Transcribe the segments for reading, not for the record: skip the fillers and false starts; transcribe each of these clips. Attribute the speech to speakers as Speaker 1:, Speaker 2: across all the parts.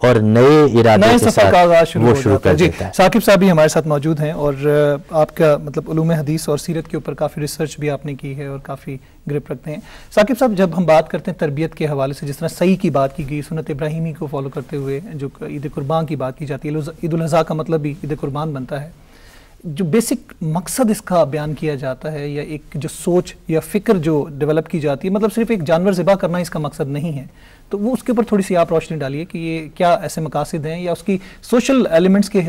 Speaker 1: اور نئے ارادے کے
Speaker 2: سفر کا آغاز
Speaker 1: وہ شروع کر
Speaker 2: جی
Speaker 1: دیتا ہے۔
Speaker 2: ثاقب صاحب بھی ہمارے ساتھ موجود ہیں، اور آپ کا مطلب علوم حدیث اور سیرت کے اوپر کافی ریسرچ بھی آپ نے کی ہے اور کافی گرپ رکھتے ہیں۔ ثاقب صاحب، جب ہم بات کرتے ہیں تربیت کے حوالے سے، جس طرح صحیح کی بات کی گئی، سنت ابراہیمی کو فالو کرتے ہوئے جو عید قربان کی بات کی جاتی ہے، عید الاضحیٰ کا مطلب بھی عید قربان بنتا ہے، جو بیسک مقصد اس کا بیان کیا جاتا ہے یا ایک جو سوچ یا فکر جو ڈیولپ کی جاتی ہے، مطلب صرف ایک جانور ذبح کرنا اس کا مقصد نہیں ہے، تو وہ اس کے اوپر تھوڑی سی آپ روشنی ڈالیے کہ یہ کیا ایسے مقاصد ہیں، یا اس کی سوشل ایلیمنٹس کے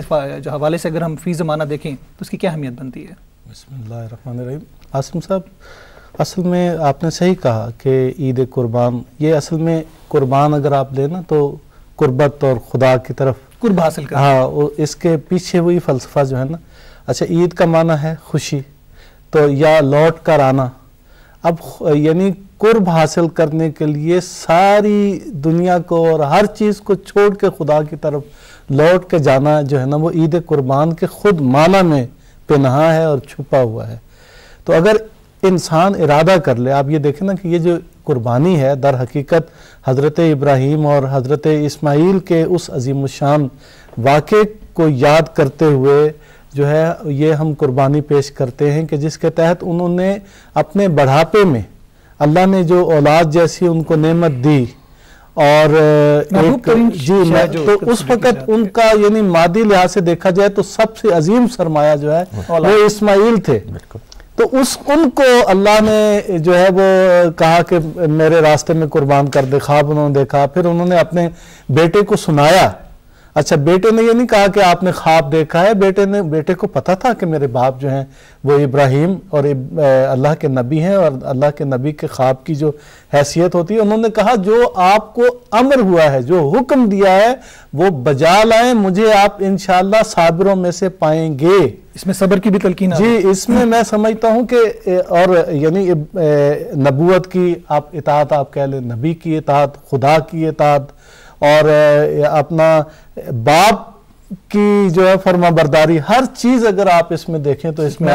Speaker 2: جو حوالے سے اگر ہم فی زمانہ دیکھیں تو اس کی کیا اہمیت بنتی ہے؟
Speaker 3: بسم اللہ الرحمن الرحیم۔ عاصم صاحب، اصل میں آپ نے صحیح کہا کہ عید قربان، یہ اصل میں قربان اگر آپ لیں نا تو قربت اور خدا کی طرف
Speaker 2: قرب حاصل کرنا،
Speaker 3: ہاں، اس کے پیچھے وہی فلسفہ جو ہے نا۔ اچھا، عید کا معنی ہے خوشی، تو یا لوٹ کر آنا۔ اب یعنی قرب حاصل کرنے کے لیے ساری دنیا کو اور ہر چیز کو چھوڑ کے خدا کی طرف لوٹ کے جانا جو ہے نا، وہ عید قربان کے خود معنی میں پنہاں ہے اور چھپا ہوا ہے۔ تو اگر انسان ارادہ کر لے، آپ یہ دیکھیں نا کہ یہ جو قربانی ہے در حقیقت حضرت ابراہیم اور حضرت اسماعیل کے اس عظیم الشان واقعے کو یاد کرتے ہوئے جو ہے یہ ہم قربانی پیش کرتے ہیں کہ جس کے تحت انہوں نے اپنے بڑھاپے میں اللہ نے جو اولاد جیسی ان کو نعمت دی، اور تو اس وقت ان کا یعنی مادی لحاظ سے دیکھا جائے تو سب سے عظیم سرمایہ جو ہے وہ اسماعیل تھے۔ تو ان کو اللہ نے جو ہے وہ کہا کہ میرے راستے میں قربان کر دے، خواب انہوں نے دیکھا، پھر انہوں نے اپنے بیٹے کو سنایا۔ اچھا، بیٹے نے یہ نہیں کہا کہ آپ نے خواب دیکھا ہے، بیٹے کو پتا تھا کہ میرے باپ جو ہیں وہ ابراہیم اور اللہ کے نبی ہیں، اور اللہ کے نبی کے خواب کی جو حیثیت ہوتی ہے، انہوں نے کہا جو آپ کو امر ہوا ہے، جو حکم دیا ہے وہ بجا لائیں، مجھے آپ انشاءاللہ صابروں میں سے پائیں گے۔
Speaker 2: اس میں صبر کی بھی تلقین
Speaker 3: جی، اس میں سمجھتا ہوں کہ اور یعنی نبوت کی آپ اطاعت آپ کہہ لیں، نبی کی اطاعت، خدا کی اطاعت، اور اپنا باپ کی جو ہے فرما برداری، ہر چیز اگر آپ اس میں دیکھیں تو اس میں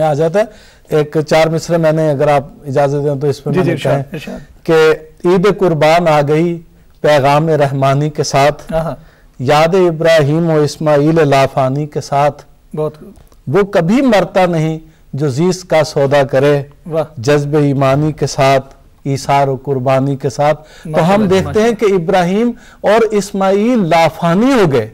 Speaker 3: آ جاتا ہے۔ ایک 4 مصرے میں نے، اگر آپ اجازت دیں تو اس میں کہیں کہ عید قربان آ گئی پیغام رحمانی کے ساتھ، یاد ابراہیم و اسماعیل لافانی کے ساتھ، وہ کبھی مرتا نہیں جو زیست کا سودا کرے، جذب ایمانی کے ساتھ، ایثار و قربانی کے ساتھ۔ تو ہم دیکھتے ہیں کہ ابراہیم اور اسماعیل لافانی ہو گئے،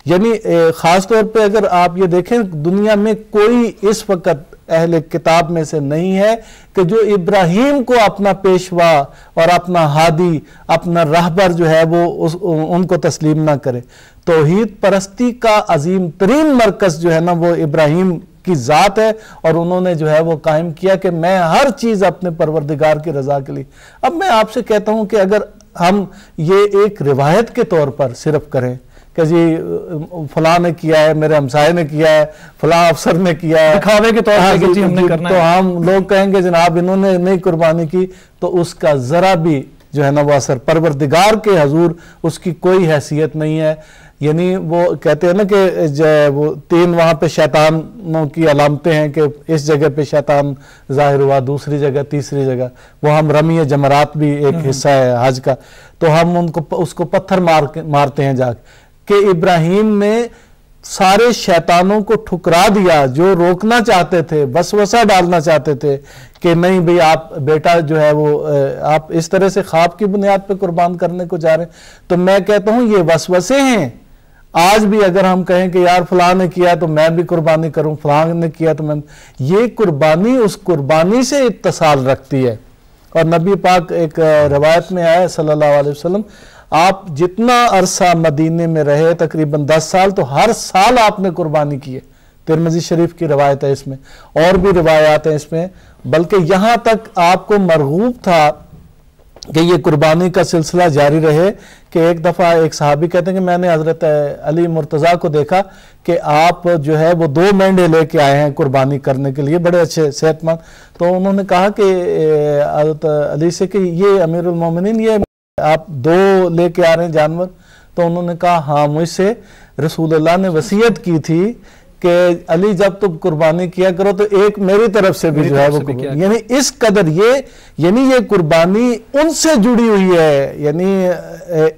Speaker 3: یعنی خاص طور پہ اگر آپ یہ دیکھیں دنیا میں کوئی اس وقت اہل کتاب میں سے نہیں ہے کہ جو ابراہیم کو اپنا پیشوا اور اپنا ہادی، اپنا راہبر جو ہے وہ ان کو تسلیم نہ کرے۔ توحید پرستی کا عظیم ترین مرکز جو ہے نا وہ ابراہیم کی ذات ہے، اور انہوں نے جو ہے وہ قائم کیا کہ میں ہر چیز اپنے پروردگار کی رضا کے لیے۔ اب میں آپ سے کہتا ہوں کہ اگر ہم یہ ایک روایت کے طور پر صرف کریں کہ جی فلاں نے کیا ہے، میرے ہمسائے نے کیا ہے، فلاں افسر نے کیا ہے،
Speaker 2: دکھاوے کے طور پر ہم نے کرنا ہے،
Speaker 3: تو ہم لوگ کہیں گے جناب انہوں نے نہیں قربانی کی، تو اس کا ذرا بھی جو ہے نا وہ اثر پروردگار کے حضور اس کی کوئی حیثیت نہیں ہے۔ یعنی وہ کہتے ہیں نا کہ وہ 3 وہاں پہ شیطانوں کی علامتیں ہیں کہ اس جگہ پہ شیطان ظاہر ہوا، دوسری جگہ، تیسری جگہ، وہ ہم رمی جمرات بھی ایک حصہ ہے حج کا، تو ہم اس کو پتھر مارتے ہیں جا کہ ابراہیم نے سارے شیطانوں کو ٹھکرا دیا جو روکنا چاہتے تھے، وسوسہ ڈالنا چاہتے تھے کہ نہیں بھئی آپ بیٹا جو ہے وہ آپ اس طرح سے خواب کی بنیاد پہ قربان کرنے کو جا رہے ہیں۔ تو میں کہتا ہوں یہ وسوسے ہیں۔ آج بھی اگر ہم کہیں کہ یار فلاں نے کیا تو میں بھی قربانی کروں، فلاں نے کیا تو میں، یہ قربانی اس قربانی سے اتصال رکھتی ہے۔ اور نبی پاک ایک روایت میں آیا صلی اللہ علیہ وسلم، آپ جتنا عرصہ مدینے میں رہے تقریباً 10 سال، تو ہر سال آپ نے قربانی کی ہے۔ ترمذی شریف کی روایت ہے اس میں، اور بھی روایات ہیں اس میں، بلکہ یہاں تک آپ کو مرغوب تھا کہ یہ قربانی کا سلسلہ جاری رہے کہ ایک دفعہ ایک صحابی کہتے ہیں کہ میں نے حضرت علی مرتضیٰ کو دیکھا کہ آپ جو ہے وہ 2 مینڈے لے کے آئے ہیں قربانی کرنے کے لیے، بڑے اچھے صحت مند۔ تو انہوں نے کہا کہ حضرت علی سے کہ یہ امیر المومنین یہ آپ 2 لے کے آ رہے ہیں جانور؟ تو انہوں نے کہا ہاں، مجھ سے رسول اللہ نے وصیت کی تھی کہ علی جب تم قربانی کیا کرو تو ایک میری طرف سے بھی جو ہے وہ یعنی اس قدر یہ قربانی ان سے جڑی ہوئی ہے، یعنی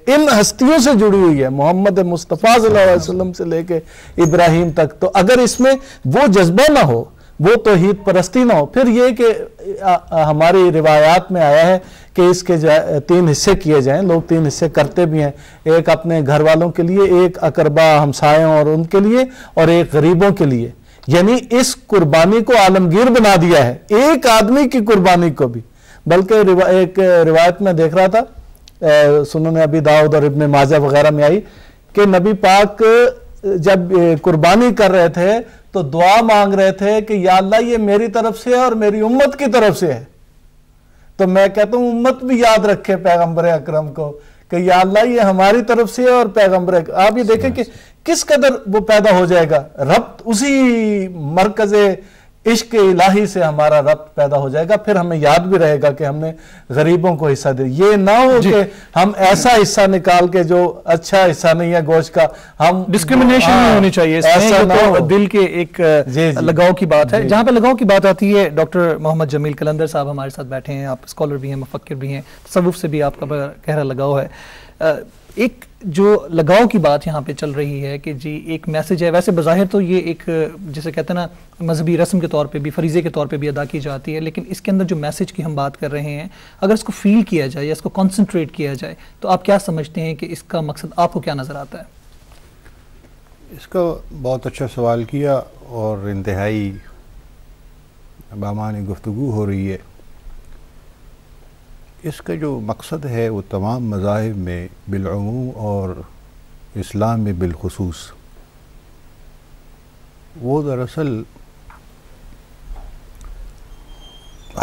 Speaker 3: ان ہستیوں سے جڑی ہوئی ہے، محمد مصطفیٰ صلی اللہ علیہ وسلم سے لے کے ابراہیم تک. تو اگر اس میں وہ جذبہ نہ ہو، وہ توحید پرستی نہ ہو، پھر یہ کہ ہماری روایات میں آیا ہے کہ اس کے 3 حصے کیے جائیں، لوگ 3 حصے کرتے بھی ہیں، ایک اپنے گھر والوں کے لیے، ایک اقربا ہمسایوں اور ان کے لیے، اور ایک غریبوں کے لیے. یعنی اس قربانی کو عالمگیر بنا دیا ہے، ایک آدمی کی قربانی کو بھی. بلکہ ایک روایت میں دیکھ رہا تھا، سنن ابی داؤد اور ابن ماجہ وغیرہ میں آئی کہ نبی پاک جب قربانی کر رہے تھے تو دعا مانگ رہے تھے کہ یا اللہ یہ میری طرف سے ہے اور میری امت کی طرف سے ہے. تو میں کہتا ہوں امت بھی یاد رکھے پیغمبر اکرم کو کہ یا اللہ یہ ہماری طرف سے ہے اور پیغمبر آپ یہ دیکھیں کہ کس قدر وہ پیدا ہو جائے گا، ربط اسی مرکز عشق الہی سے ہمارا ربط پیدا ہو جائے گا. پھر ہمیں یاد بھی رہے گا کہ ہم نے غریبوں کو حصہ دیا. یہ نہ ہو کہ ہم ایسا حصہ نکال کے جو اچھا حصہ نہیں ہے گوشت کا، ہم
Speaker 2: ڈسکریمنیشن نہیں ہونی چاہیے. ایسا نہ ہو، دل کے ایک لگاؤ کی بات ہے. جہاں پہ لگاؤ کی بات آتی ہے، ڈاکٹر محمد جمیل قلندر صاحب ہمارے ساتھ بیٹھے ہیں، آپ اسکالر بھی ہیں، مفکر بھی ہیں، تصوف سے بھی آپ کا گہرا لگاؤ ہے. ایک جو لگاؤ کی بات یہاں پہ چل رہی ہے کہ جی ایک میسج ہے، ویسے بظاہر تو یہ ایک جیسے کہتے ہیں نا مذہبی رسم کے طور پہ بھی، فریضے کے طور پہ بھی ادا کی جاتی ہے، لیکن اس کے اندر جو میسج کی ہم بات کر رہے ہیں اگر اس کو فیل کیا جائے یا اس کو کنسنٹریٹ کیا جائے تو آپ کیا سمجھتے ہیں کہ اس کا مقصد آپ کو کیا نظر آتا ہے؟
Speaker 4: اس کا بہت اچھا سوال کیا اور انتہائی بامعنی گفتگو ہو رہی ہے. اس کا جو مقصد ہے وہ تمام مذاہب میں بالعموم اور اسلام میں بالخصوص وہ دراصل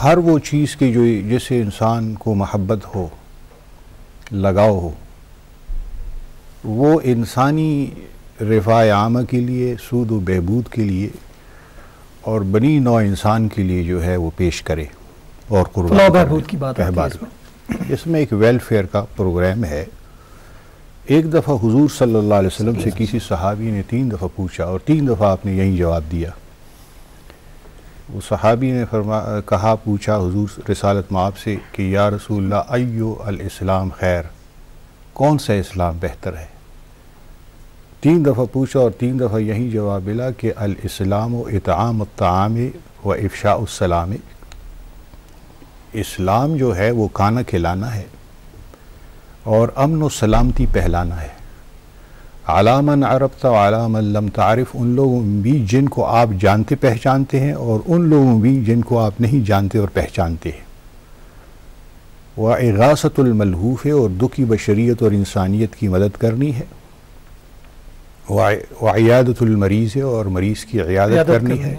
Speaker 4: ہر وہ چیز کی جو جسے انسان کو محبت ہو، لگاؤ ہو، وہ انسانی رفاع عامہ کے لیے، سود و بہبود کے لیے اور بنی نوع انسان کے لیے جو ہے وہ پیش کرے اور قربان
Speaker 2: بہبود کی بات ہے.
Speaker 4: اس میں ایک ویلفیئر کا پروگرام ہے. ایک دفعہ حضور صلی اللہ علیہ وسلم سے کسی صحابی نے 3 دفعہ پوچھا اور 3 دفعہ آپ نے یہی جواب دیا. وہ صحابی نے پوچھا حضور رسالت مآب سے کہ یا رسول اللہ ایو الاسلام خیر، کون سا اسلام بہتر ہے؟ 3 دفعہ پوچھا اور 3 دفعہ یہی جواب ملا کہ الاسلام و اطعام الطعام و افشاء السلام. اسلام جو ہے وہ کھانا کھلانا ہے اور امن و سلامتی پھیلانا ہے. علی من عرفت و علی من لم تعرف، ان لوگوں بھی جن کو آپ جانتے پہچانتے ہیں اور ان لوگوں بھی جن کو آپ نہیں جانتے اور پہچانتے ہیں. وَإِغَاثَةُ الْمَلْهُوفِ، اور دکھی بشریت اور انسانیت کی مدد کرنی ہے. وعیادۃ المریض، اور مریض کی عیادت کرنی ہے.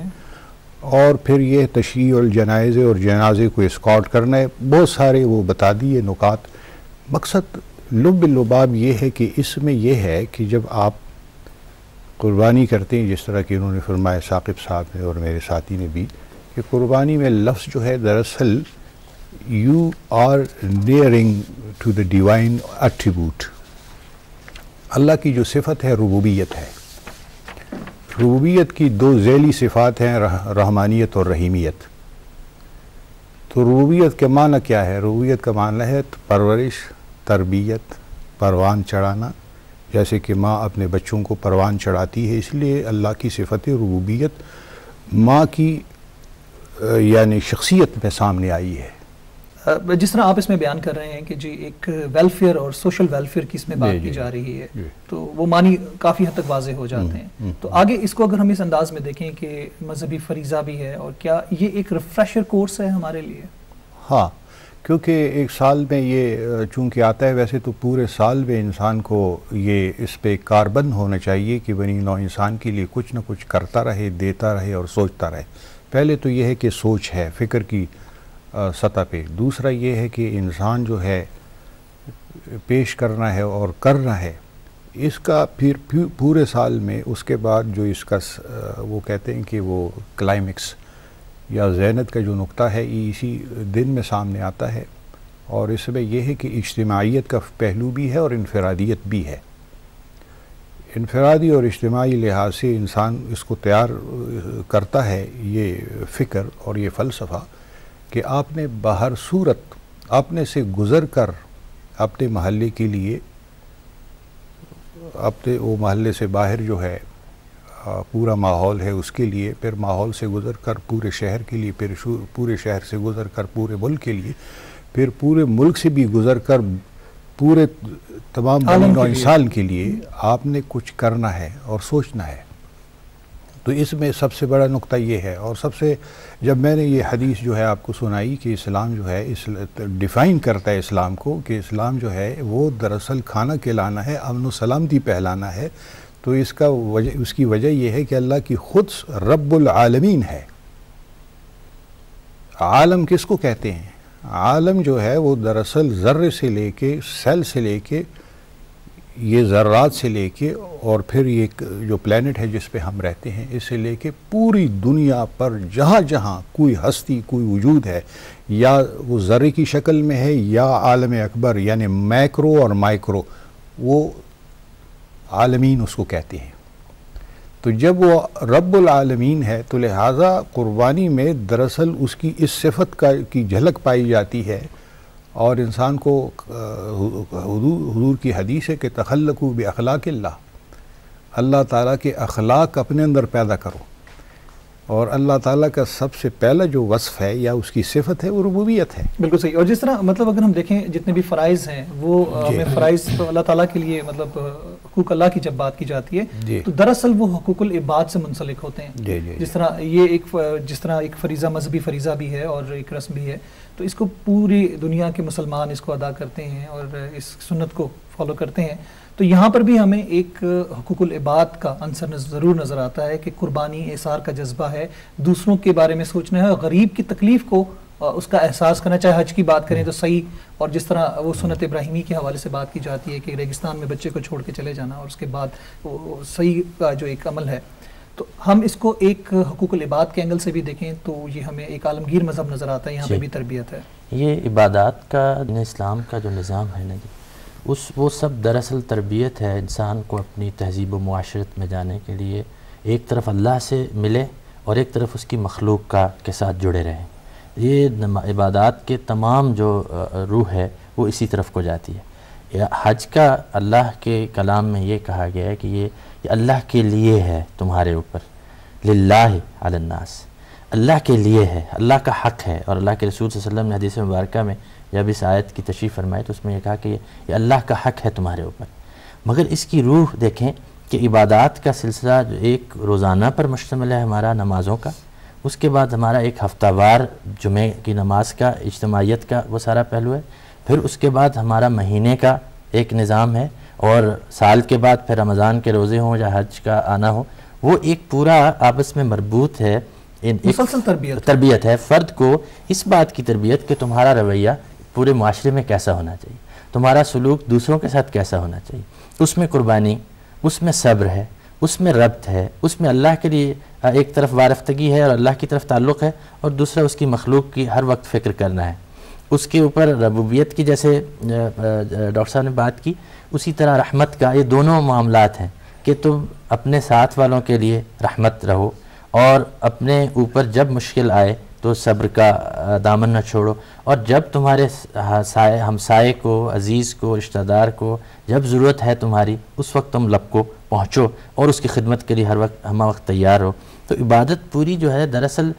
Speaker 4: اور پھر یہ تشییع الجنائز اور جنازے کو اسکارٹ کرنا ہے. بہت سارے وہ بتا دیے نکات. مقصد لب لباب یہ ہے کہ اس میں یہ ہے کہ جب آپ قربانی کرتے ہیں، جس طرح کہ انہوں نے فرمایا ثاقب صاحب نے اور میرے ساتھی نے بھی، کہ قربانی میں لفظ جو ہے دراصل you are nearing to the divine attribute. اللہ کی جو صفت ہے ربوبیت ہے. ربوبیت کی 2 ذیلی صفات ہیں، رحمانیت اور رحیمیت. تو ربوبیت کے معنی کیا ہے؟ ربوبیت کا معنی ہے پرورش، تربیت، پروان چڑھانا. جیسے کہ ماں اپنے بچوں کو پروان چڑھاتی ہے، اس لیے اللہ کی صفت ربوبیت ماں کی یعنی شخصیت میں سامنے آئی ہے.
Speaker 2: جس طرح آپ اس میں بیان کر رہے ہیں کہ جی ایک ویلفیئر اور سوشل ویلفیئر کی اس میں بات کی جا رہی ہے، تو وہ معنی کافی حد تک واضح ہو جاتے ہیں. تو آگے اس کو اگر ہم اس انداز میں دیکھیں کہ مذہبی فریضہ بھی ہے، اور کیا یہ ایک ریفریشر کورس ہے ہمارے لیے؟
Speaker 4: ہاں، کیونکہ ایک سال میں یہ چونکہ آتا ہے، ویسے تو پورے سال میں انسان کو یہ اس پہ کاربند ہونا چاہیے کہ بنی نوع انسان کے لیے کچھ نہ کچھ کرتا رہے، دیتا رہے اور سوچتا رہے. پہلے تو یہ ہے کہ سوچ ہے فکر کی سطح پہ. دوسرا یہ ہے کہ انسان جو ہے پیش کرنا ہے اور کرنا ہے. اس کا پھر پورے سال میں اس کے بعد جو اس کا وہ کہتے ہیں کہ وہ کلائمیکس یا زینت کا جو نقطہ ہے اسی دن میں سامنے آتا ہے. اور اس میں یہ ہے کہ اجتماعیت کا پہلو بھی ہے اور انفرادیت بھی ہے. انفرادی اور اجتماعی لحاظ سے انسان اس کو تیار کرتا ہے یہ فکر اور یہ فلسفہ کہ آپ نے باہر صورت اپنے سے گزر کر اپنے محلے کے لیے، اپنے وہ محلے سے باہر جو ہے پورا ماحول ہے اس کے لیے، پھر ماحول سے گزر کر پورے شہر کے لیے، پھر پورے شہر سے گزر کر پورے ملک کے لیے، پھر پورے ملک سے بھی گزر کر پورے تمام بنی نوع انسان کے لیے آپ نے کچھ کرنا ہے اور سوچنا ہے۔ تو اس میں سب سے بڑا نقطہ یہ ہے، اور سب سے جب میں نے یہ حدیث جو ہے آپ کو سنائی کہ اسلام جو ہے ڈیفائن کرتا ہے اسلام کو، کہ اسلام جو ہے وہ دراصل کھانا کھلانا ہے، امن و سلامتی پھیلانا ہے، تو اس کی وجہ یہ ہے کہ اللہ کی خود رب العالمین ہے۔ عالم کس کو کہتے ہیں؟ عالم جو ہے وہ دراصل ذرے سے لے کے، سیل سے لے کے، یہ ذرات سے لے کے، اور پھر یہ جو پلینٹ ہے جس پہ ہم رہتے ہیں، اس سے لے کے پوری دنیا پر جہاں جہاں کوئی ہستی، کوئی وجود ہے، یا وہ ذرے کی شکل میں ہے یا عالم اکبر یعنی میکرو اور مائکرو، وہ عالمین اس کو کہتے ہیں۔ تو جب وہ رب العالمین ہے تو لہٰذا قربانی میں دراصل اس کی اس صفت کی جھلک پائی جاتی ہے، اور انسان کو حضور کی حدیث ہے کہ تخلقوا باخلاق اللہ تعالیٰ کے اخلاق اپنے اندر پیدا کرو، اور اللہ تعالیٰ کا سب سے پہلا جو وصف ہے یا اس کی صفت ہے وہ ربوبیت ہے۔
Speaker 2: بالکل صحیح۔ اور جس طرح مطلب اگر ہم دیکھیں جتنے بھی فرائض ہیں وہ ہمیں فرائض تو اللہ تعالیٰ کے لیے، مطلب حقوق اللہ کی جب بات کی جاتی ہے تو دراصل وہ حقوق العباد سے منسلک ہوتے ہیں۔ جس طرح یہ جس طرح ایک فریضہ، مذہبی فریضہ بھی ہے اور ایک رسم بھی ہے، تو اس کو پوری دنیا کے مسلمان اس کو ادا کرتے ہیں اور اس سنت کو فالو کرتے ہیں۔ تو یہاں پر بھی ہمیں ایک حقوق العباد کا عنصر ضرور نظر آتا ہے کہ قربانی احسار کا جذبہ ہے، دوسروں کے بارے میں سوچنا ہے، غریب کی تکلیف کو اس کا احساس کرنا، چاہے حج کی بات کریں تو صحیح، اور جس طرح وہ سنت ابراہیمی کے حوالے سے بات کی جاتی ہے کہ ریگستان میں بچے کو چھوڑ کے چلے جانا، اور اس کے بعد صحیح کا جو ایک عمل ہے، تو ہم اس کو ایک حقوق العباد کے اینگل سے بھی دیکھیں تو یہ ہمیں ایک عالمگیر مذہب نظر آتا ہے، یہاں پہ بھی تربیت ہے۔
Speaker 1: یہ عبادات کا اسلام کا جو نظام ہے نا جی، وہ سب دراصل تربیت ہے انسان کو اپنی تہذیب و معاشرت میں جانے کے لیے، ایک طرف اللہ سے ملے اور ایک طرف اس کی مخلوق کے ساتھ جڑے رہیں۔ یہ عبادات کے تمام جو روح ہے وہ اسی طرف کو جاتی ہے۔ حج کا اللہ کے کلام میں یہ کہا گیا ہے کہ یہ اللہ کے لیے ہے تمہارے اوپر، للہ علی الناس، اللہ کے لیے ہے، اللہ کا حق ہے۔ اور اللہ کے رسول صلی اللہ علیہ وسلم نے حدیث مبارکہ میں جب اس آیت کی تشریح فرمائی تو اس میں یہ کہا کہ یہ اللہ کا حق ہے تمہارے اوپر۔ مگر اس کی روح دیکھیں کہ عبادات کا سلسلہ جو ایک روزانہ پر مشتمل ہے ہمارا نمازوں کا، اس کے بعد ہمارا ایک ہفتہ وار جمعہ کی نماز کا، اجتماعیت کا وہ سارا پہلو ہے، پھر اس کے بعد ہمارا مہینے کا ایک نظام ہے، اور سال کے بعد پھر رمضان کے روزے ہوں یا حج کا آنا ہو، وہ ایک پورا آپس میں مربوط ہے،
Speaker 2: مسلسل
Speaker 1: تربیت ہے فرد کو، اس بات کی تربیت کہ تمہارا رویہ پورے معاشرے میں کیسا ہونا چاہیے، تمہارا سلوک دوسروں کے ساتھ کیسا ہونا چاہیے، اس میں قربانی، اس میں صبر ہے، اس میں ربط ہے، اس میں اللہ کے لیے ایک طرف وارفتگی ہے اور اللہ کی طرف تعلق ہے، اور دوسرا اس کی مخلوق کی ہر وقت فکر کرنا ہے۔ اس کے اوپر ربوبیت کی جیسے ڈاکٹر صاحب نے بات کی، اسی طرح رحمت کا، یہ دونوں معاملات ہیں کہ تم اپنے ساتھ والوں کے لیے رحمت رہو، اور اپنے اوپر جب مشکل آئے تو صبر کا دامن نہ چھوڑو، اور جب تمہارے ہمسائے کو، عزیز کو، رشتہ دار کو جب ضرورت ہے تمہاری، اس وقت تم لب کو پہنچو اور اس کی خدمت کے لیے ہر وقت ہمہ وقت تیار ہو۔ تو عبادت پوری جو ہے دراصل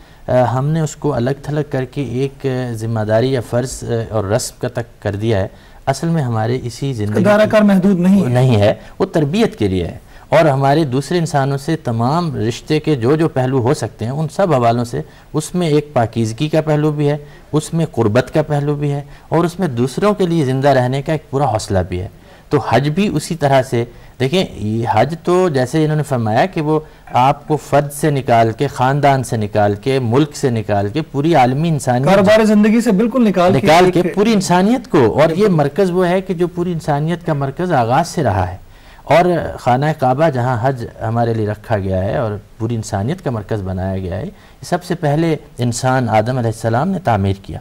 Speaker 1: ہم نے اس کو الگ تھلگ کر کے ایک ذمہ داری یا فرض اور رسم کا تک کر دیا ہے، اصل میں ہمارے اسی زندگی
Speaker 2: دائرہ کار محدود نہیں
Speaker 1: ہے، وہ تربیت کے لیے ہے، اور ہمارے دوسرے انسانوں سے تمام رشتے کے جو پہلو ہو سکتے ہیں ان سب حوالوں سے اس میں ایک پاکیزگی کا پہلو بھی ہے، اس میں قربت کا پہلو بھی ہے، اور اس میں دوسروں کے لیے زندہ رہنے کا ایک پورا حوصلہ بھی ہے۔ تو حج بھی اسی طرح سے دیکھیں، یہ حج تو جیسے انہوں نے فرمایا کہ وہ آپ کو فرد سے نکال کے، خاندان سے نکال کے، ملک سے نکال کے، پوری عالمی انسانیت،
Speaker 2: کاروبار زندگی سے بالکل نکال
Speaker 1: کے پوری انسانیت کو، اور یہ مرکز وہ ہے کہ جو پوری انسانیت کا مرکز آغاز سے رہا ہے، اور خانہ کعبہ جہاں حج ہمارے لیے رکھا گیا ہے اور پوری انسانیت کا مرکز بنایا گیا ہے، سب سے پہلے انسان آدم علیہ السلام نے تعمیر کیا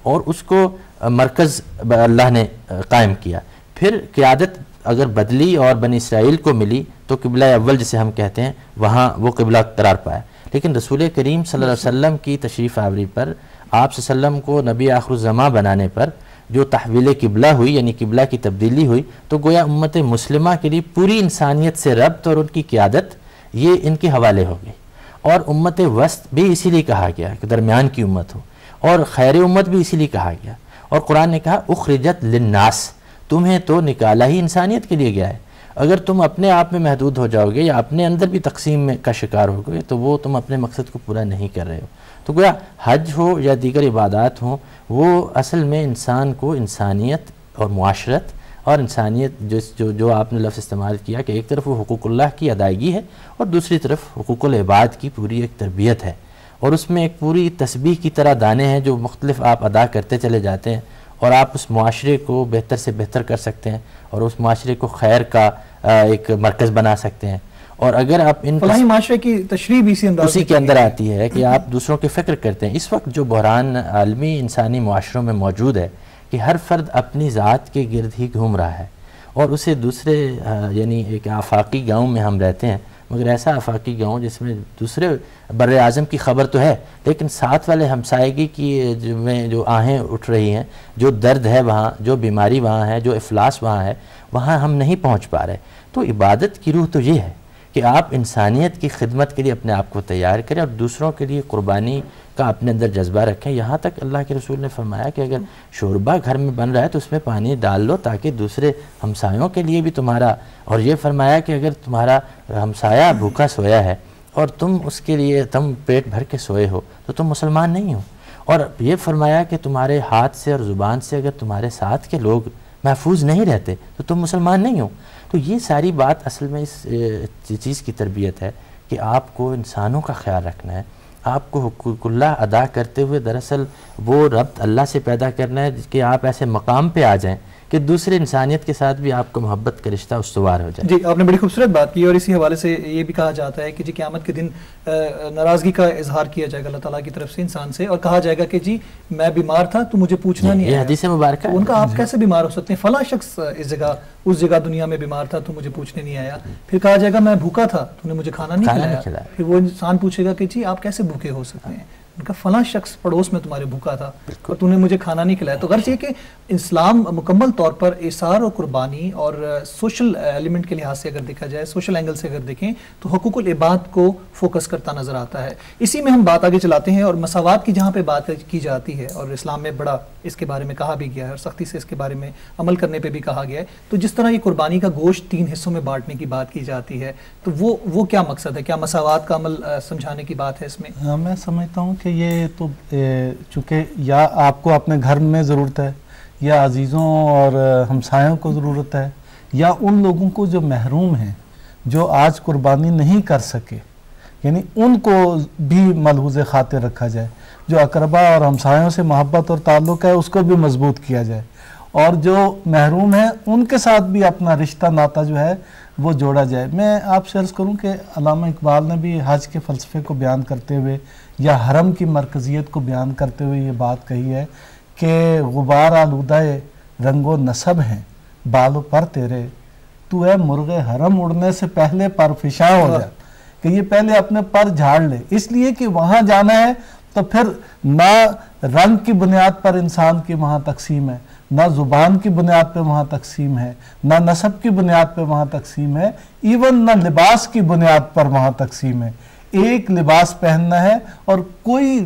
Speaker 1: اور اس کو مرکز اللہ نے قائم کیا، پھر قیادت اگر بدلی اور بنی اسرائیل کو ملی تو قبلہ اول جسے ہم کہتے ہیں وہاں وہ قبلہ قرار پایا، لیکن رسول کریم صلی اللہ علیہ وسلم کی تشریف آوری پر، آپ صلی اللہ علیہ وسلم کو نبی آخر الزماں بنانے پر جو تحویل قبلہ ہوئی، یعنی قبلہ کی تبدیلی ہوئی، تو گویا امت مسلمہ کے لیے پوری انسانیت سے ربط اور ان کی قیادت یہ ان کے حوالے ہو گئی. اور امت وسط بھی اسی لیے کہا گیا کہ درمیان کی امت ہو، اور خیر امت بھی اسی لیے کہا گیا. اور قرآن نے کہا اخرجت للناس، تمہیں تو نکالا ہی انسانیت کے لیے گیا ہے. اگر تم اپنے آپ میں محدود ہو جاؤ گے یا اپنے اندر بھی تقسیم میں کا شکار ہو گئے تو وہ تم اپنے مقصد کو پورا نہیں کر رہے ہو. تو گویا حج ہو یا دیگر عبادات ہوں، وہ اصل میں انسان کو انسانیت اور معاشرت اور انسانیت جو آپ نے لفظ استعمال کیا کہ ایک طرف وہ حقوق اللہ کی ادائیگی ہے اور دوسری طرف حقوق العباد کی پوری ایک تربیت ہے، اور اس میں ایک پوری تسبیح کی طرح دانے ہیں جو مختلف آپ ادا کرتے چلے جاتے ہیں، اور آپ اس معاشرے کو بہتر سے بہتر کر سکتے ہیں اور اس معاشرے کو خیر کا ایک مرکز بنا سکتے ہیں. اور اگر آپ ان
Speaker 2: فلاحی معاشرے کی تشریح بھی اسی
Speaker 1: کے اندر آتی ہے کہ آپ دوسروں کی فکر کرتے ہیں. اس وقت جو بحران عالمی انسانی معاشروں میں موجود ہے کہ ہر فرد اپنی ذات کے گرد ہی گھوم رہا ہے، اور اسے دوسرے یعنی ایک آفاقی گاؤں میں ہم رہتے ہیں، مگر ایسا آفاقی گاؤں جس میں دوسرے بر اعظم کی خبر تو ہے لیکن ساتھ والے ہمسائیگی کی میں جو آہیں اٹھ رہی ہیں، جو درد ہے وہاں، جو بیماری وہاں ہے، جو افلاس وہاں ہے، وہاں ہم نہیں پہنچ پا رہے. تو عبادت کی روح تو یہ ہے کہ آپ انسانیت کی خدمت کے لیے اپنے آپ کو تیار کریں اور دوسروں کے لیے قربانی کا اپنے اندر جذبہ رکھیں. یہاں تک اللہ کے رسول نے فرمایا کہ اگر شوربہ گھر میں بن رہا ہے تو اس میں پانی ڈال لو تاکہ دوسرے ہمسایوں کے لیے بھی تمہارا، اور یہ فرمایا کہ اگر تمہارا ہمسایہ بھوکا سویا ہے اور تم اس کے لیے تم پیٹ بھر کے سوئے ہو تو تم مسلمان نہیں ہو. اور یہ فرمایا کہ تمہارے ہاتھ سے اور زبان سے اگر تمہارے ساتھ کے لوگ محفوظ نہیں رہتے تو تم مسلمان نہیں ہو. تو یہ ساری بات اصل میں اس چیز کی تربیت ہے کہ آپ کو انسانوں کا خیال رکھنا ہے، آپ کو حقوق اللہ ادا کرتے ہوئے دراصل وہ ربط اللہ سے پیدا کرنا ہے کہ آپ ایسے مقام پہ آ جائیں کہ دوسرے انسانیت کے ساتھ بھی آپ کو محبت کا رشتہ استوار ہو جائے.
Speaker 2: جی آپ نے بڑی خوبصورت بات کی، اور اسی حوالے سے یہ بھی کہا جاتا ہے کہ جی قیامت کے دن ناراضگی کا اظہار کیا جائے گا اللہ تعالیٰ کی طرف سے انسان سے، اور کہا جائے گا کہ جی میں بیمار تھا تو مجھے پوچھنا نہیں
Speaker 1: یہ حدیث مبارکہ
Speaker 2: ان کا آپ کیسے بیمار ہو سکتے ہیں، فلاں شخص اس جگہ دنیا میں بیمار تھا تو مجھے پوچھنے نہیں آیا. پھر کہا جائے گا میں بھوکا تھا تو نے مجھے کھانا نہیں کھلایا. پھر وہ انسان پوچھے گا کہ جی آپ کیسے بھوکے ہو سکتے ہیں، ان کا فلاں شخص پڑوس میں تمہارے بھوکا تھا اور تو نے مجھے کھانا نہیں کھلایا. تو غرض یہ کہ اسلام مکمل طور پر ایثار اور قربانی اور سوشل ایلیمنٹ کے لحاظ سے اگر دیکھا جائے، سوشل اینگل سے اگر دیکھیں تو حقوق العباد کو فوکس کرتا نظر آتا ہے. اسی میں ہم بات آگے چلاتے ہیں، اور مساوات کی جہاں پہ بات کی جاتی ہے اور اسلام میں بڑا اس کے بارے میں کہا بھی گیا ہے اور سختی سے اس کے بارے میں عمل کرنے پہ بھی کہا گیا ہے. تو جس طرح یہ قربانی کا گوشت 3 حصوں میں بانٹنے کی بات کی جاتی ہے تو وہ کیا مقصد ہے؟ کیا مساوات کا عمل سمجھانے کی بات ہے اس میں؟
Speaker 3: میں سمجھتا ہوں کہ یہ تو چونکہ یا آپ کو اپنے گھر میں ضرورت ہے یا عزیزوں اور ہمسایوں کو ضرورت ہے یا ان لوگوں کو جو محروم ہیں جو آج قربانی نہیں کر سکے، یعنی ان کو بھی ملحوظ خاطر رکھا جائے. جو اقربا اور ہمسایوں سے محبت اور تعلق ہے اس کو بھی مضبوط کیا جائے، اور جو محروم ہیں ان کے ساتھ بھی اپنا رشتہ ناتا جو ہے وہ جوڑا جائے. میں آپ سے عرض کروں کہ علامہ اقبال نے بھی حج کے فلسفے کو بیان کرتے ہوئے یا حرم کی مرکزیت کو بیان کرتے ہوئے یہ بات کہی ہے کہ غبار آلودہ رنگ و نسب ہیں بال و پر تیرے، تو اے مرغ حرم اڑنے سے پہلے پر فشاں ہو جائے، کہ یہ پہلے اپنے پر جھاڑ لے. اس لیے کہ وہاں جانا ہے تو پھر نہ رنگ کی بنیاد پر انسان کی وہاں تقسیم ہے، نہ زبان کی بنیاد پہ وہاں تقسیم ہے، نہ نسب کی بنیاد پہ وہاں تقسیم ہے، ایون نہ لباس کی بنیاد پر وہاں تقسیم ہے. ایک لباس پہننا ہے اور کوئی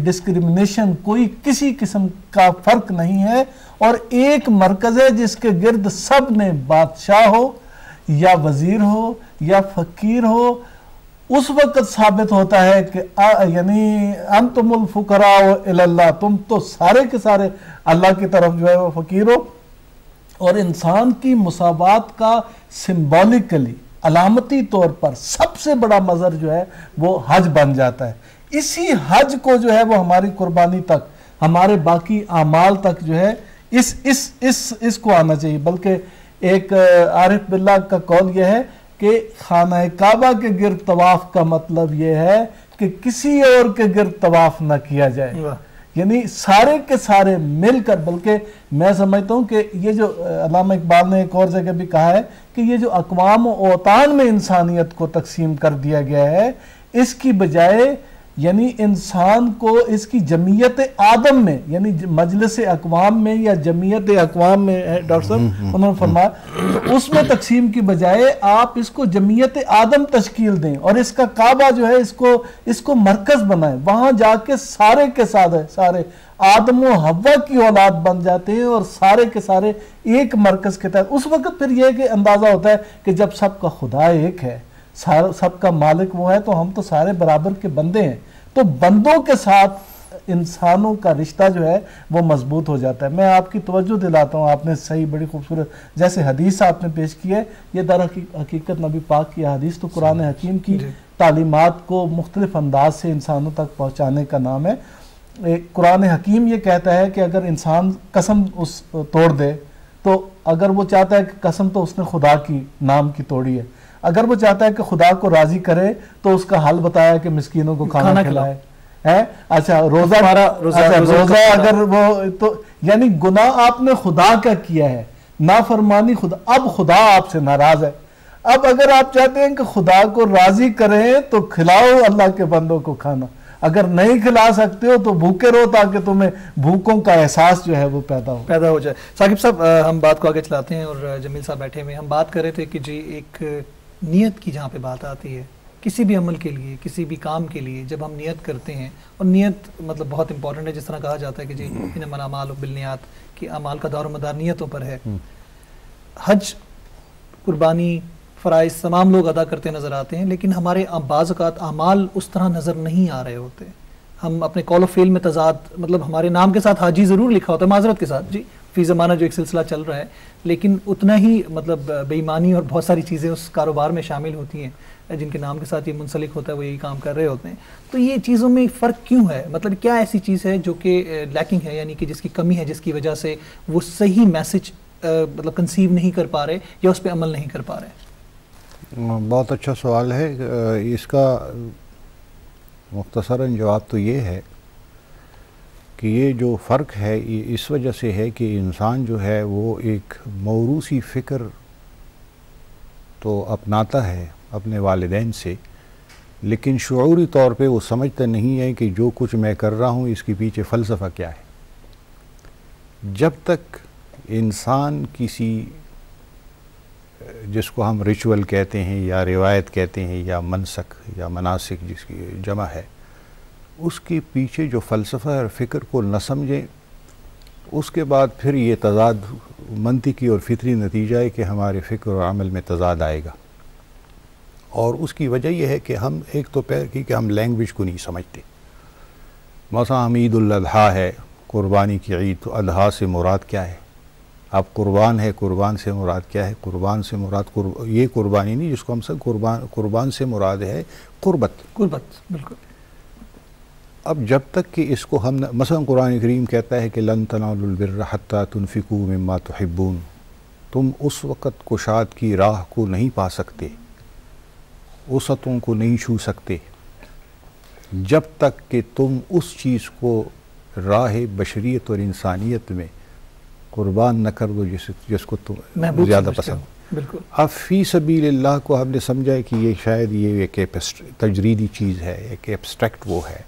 Speaker 3: ڈسکریمنیشن، کوئی کسی قسم کا فرق نہیں ہے، اور ایک مرکز ہے جس کے گرد سب نے، بادشاہ ہو یا وزیر ہو یا فقیر ہو، اس وقت ثابت ہوتا ہے کہ یعنی انتم الفقراء الی اللہ، تم تو سارے کے سارے اللہ کی طرف جو ہے وہ فقیر ہو. اور انسان کی مساوات کا سمبولکلی، علامتی طور پر سب سے بڑا مظہر جو ہے وہ حج بن جاتا ہے. اسی حج کو جو ہے وہ ہماری قربانی تک، ہمارے باقی اعمال تک جو ہے اس کو آنا چاہیے. بلکہ ایک عارف باللہ کا قول یہ ہے کہ خانہ کعبہ کے گرد طواف کا مطلب یہ ہے کہ کسی اور کے گرد طواف نہ کیا جائے. یعنی سارے کے سارے مل کر، بلکہ میں سمجھتا ہوں کہ یہ جو علامہ اقبال نے ایک اور جگہ بھی کہا ہے کہ یہ جو اقوام و اوطان میں انسانیت کو تقسیم کر دیا گیا ہے، اس کی بجائے یعنی انسان کو اس کی جمعیت آدم میں، یعنی مجلس اقوام میں یا جمعیت اقوام میں ہے ڈاکٹر صاحب انہوں نے فرمایا، تو اس میں تقسیم کی بجائے آپ اس کو جمعیت آدم تشکیل دیں اور اس کا کعبہ جو ہے اس کو مرکز بنائیں، وہاں جا کے سارے کے سارے آدم و حوا کی اولاد بن جاتے ہیں اور سارے کے سارے ایک مرکز کے تحت. اس وقت پھر یہ کہ اندازہ ہوتا ہے کہ جب سب کا خدا ایک ہے، سب کا مالک وہ ہے، تو ہم تو سارے برابر کے بندے ہیں، تو بندوں کے ساتھ انسانوں کا رشتہ جو ہے وہ مضبوط ہو جاتا ہے. میں آپ کی توجہ دلاتا ہوں، آپ نے صحیح بڑی خوبصورت جیسے حدیث آپ نے پیش کی ہے، یہ در حقیقت نبی پاک کی حدیث تو قرآن حکیم کی تعلیمات کو مختلف انداز سے انسانوں تک پہنچانے کا نام ہے. قرآن حکیم یہ کہتا ہے کہ اگر انسان قسم توڑ دے، تو اگر وہ چاہتا ہے کہ قسم تو اس نے خدا کی نام کی توڑی ہے، اگر وہ چاہتا ہے کہ خدا کو راضی کرے تو اس کا حل بتایا کہ مسکینوں کو کھانا کھلائے. اچھا روزہ اگر وہ تو یعنی گناہ آپ نے خدا کا کیا ہے، نافرمانی خدا، اب خدا آپ سے ناراض ہے. اب اگر آپ چاہتے ہیں کہ خدا کو راضی کریں تو کھلاؤ اللہ کے بندوں کو کھانا، اگر نہیں کھلا سکتے ہو تو بھوکے رہو تاکہ تمہیں بھوکوں کا احساس جو ہے وہ پیدا ہو
Speaker 2: جائے. ثاقب صاحب ہم بات کو آگے چلاتے ہیں، اور جمیل صاحب بیٹھے ہوئے، ہم بات کر رہے تھے کہ جی ایک نیت کی جہاں پہ بات آتی ہے کسی بھی عمل کے لیے، کسی بھی کام کے لیے، جب ہم نیت کرتے ہیں، اور نیت مطلب بہت امپورٹنٹ ہے، جس طرح کہا جاتا ہے کہ جی انما الاعمال بالنیات، کہ اعمال کا دار و مدار نیتوں پر ہے. حج، قربانی، فرائض تمام لوگ ادا کرتے نظر آتے ہیں، لیکن ہمارے بعض اوقات اعمال اس طرح نظر نہیں آ رہے ہوتے. ہم اپنے قول و فعل میں تضاد، مطلب ہمارے نام کے ساتھ حاجی ضرور لکھا ہوتا ہے، معذرت کے ساتھ جی فی زمانہ جو ایک سلسلہ چل رہا ہے، لیکن اتنا ہی مطلب بے ایمانی اور بہت ساری چیزیں اس کاروبار میں شامل ہوتی ہیں جن کے نام کے ساتھ یہ منسلک ہوتا ہے، وہ یہی کام کر رہے ہوتے ہیں. تو یہ چیزوں میں فرق کیوں ہے؟ مطلب کیا ایسی چیز ہے جو کہ لیکنگ ہے، یعنی کہ جس کی کمی ہے، جس کی وجہ سے وہ صحیح میسج مطلب کنسیو نہیں کر پا رہے یا اس پہ عمل نہیں کر پا رہے؟
Speaker 4: بہت اچھا سوال ہے. اس کا مختصراً جواب تو یہ ہے کہ یہ جو فرق ہے اس وجہ سے ہے کہ انسان جو ہے وہ ایک موروثی فکر تو اپناتا ہے اپنے والدین سے، لیکن شعوری طور پہ وہ سمجھتا نہیں ہے کہ جو کچھ میں کر رہا ہوں اس کے پیچھے فلسفہ کیا ہے. جب تک انسان کسی جس کو ہم ریچول کہتے ہیں یا روایت کہتے ہیں یا منسک یا مناسک جس کی جمع ہے، اس کے پیچھے جو فلسفہ اور فکر کو نہ سمجھیں، اس کے بعد پھر یہ تضاد منطقی اور فطری نتیجہ ہے کہ ہمارے فکر اور عمل میں تضاد آئے گا. اور اس کی وجہ یہ ہے کہ ہم ایک تو کہ ہم لینگویج کو نہیں سمجھتے. مثلا ہم عید الاضحیٰ ہے، قربانی کی عید، تو اضحیٰ سے مراد کیا ہے؟ اب قربان ہے، قربان سے مراد کیا ہے؟ قربان سے مراد یہ قربانی نہیں جس کو ہم سب قربان سے مراد ہے قربت.
Speaker 2: بالکل.
Speaker 4: اب جب تک کہ اس کو ہم مثلا قرآن کریم کہتا ہے کہ لن تنالوا البر حتی تنفقوا مما تحبون، تم اس وقت کشاد کی راہ کو نہیں پا سکتے، وسعتوں کو نہیں چھو سکتے جب تک کہ تم اس چیز کو راہ بشریت اور انسانیت میں قربان نہ کر دو جس کو تم زیادہ پسند.
Speaker 2: بالکل.
Speaker 4: اب فی سبیل اللہ کو ہم نے سمجھا ہے کہ یہ شاید یہ ایک تجریدی چیز ہے، ایک ایبسٹریکٹ وہ ہے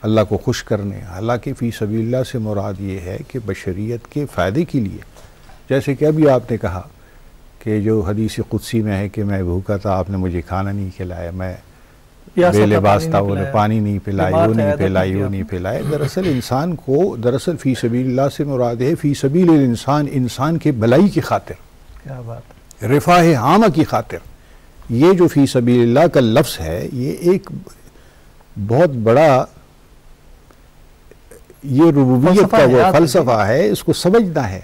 Speaker 4: اللہ کو خوش کرنے. حالانکہ فی سبیل اللہ سے مراد یہ ہے کہ بشریت کے فائدے کے لیے، جیسے کہ ابھی آپ نے کہا کہ جو حدیث قدسی میں ہے کہ میں بھوکا تھا، آپ نے مجھے کھانا نہیں کھلایا، میں بے لباس تھا، وہ نے پانی نہیں پلائی، وہ نہیں پلائی، وہ نہیں پلائے. دراصل انسان کو فی سبیل اللہ سے مراد ہے فی سبیل الانسان، انسان کے بھلائی کی خاطر،
Speaker 2: کیا بات،
Speaker 4: رفاہ عامہ کی خاطر. یہ جو فی سبیل اللہ کا لفظ ہے یہ ایک بہت بڑا یہ ربوبیت کا وہ فلسفہ ہے، اس کو سمجھنا ہے.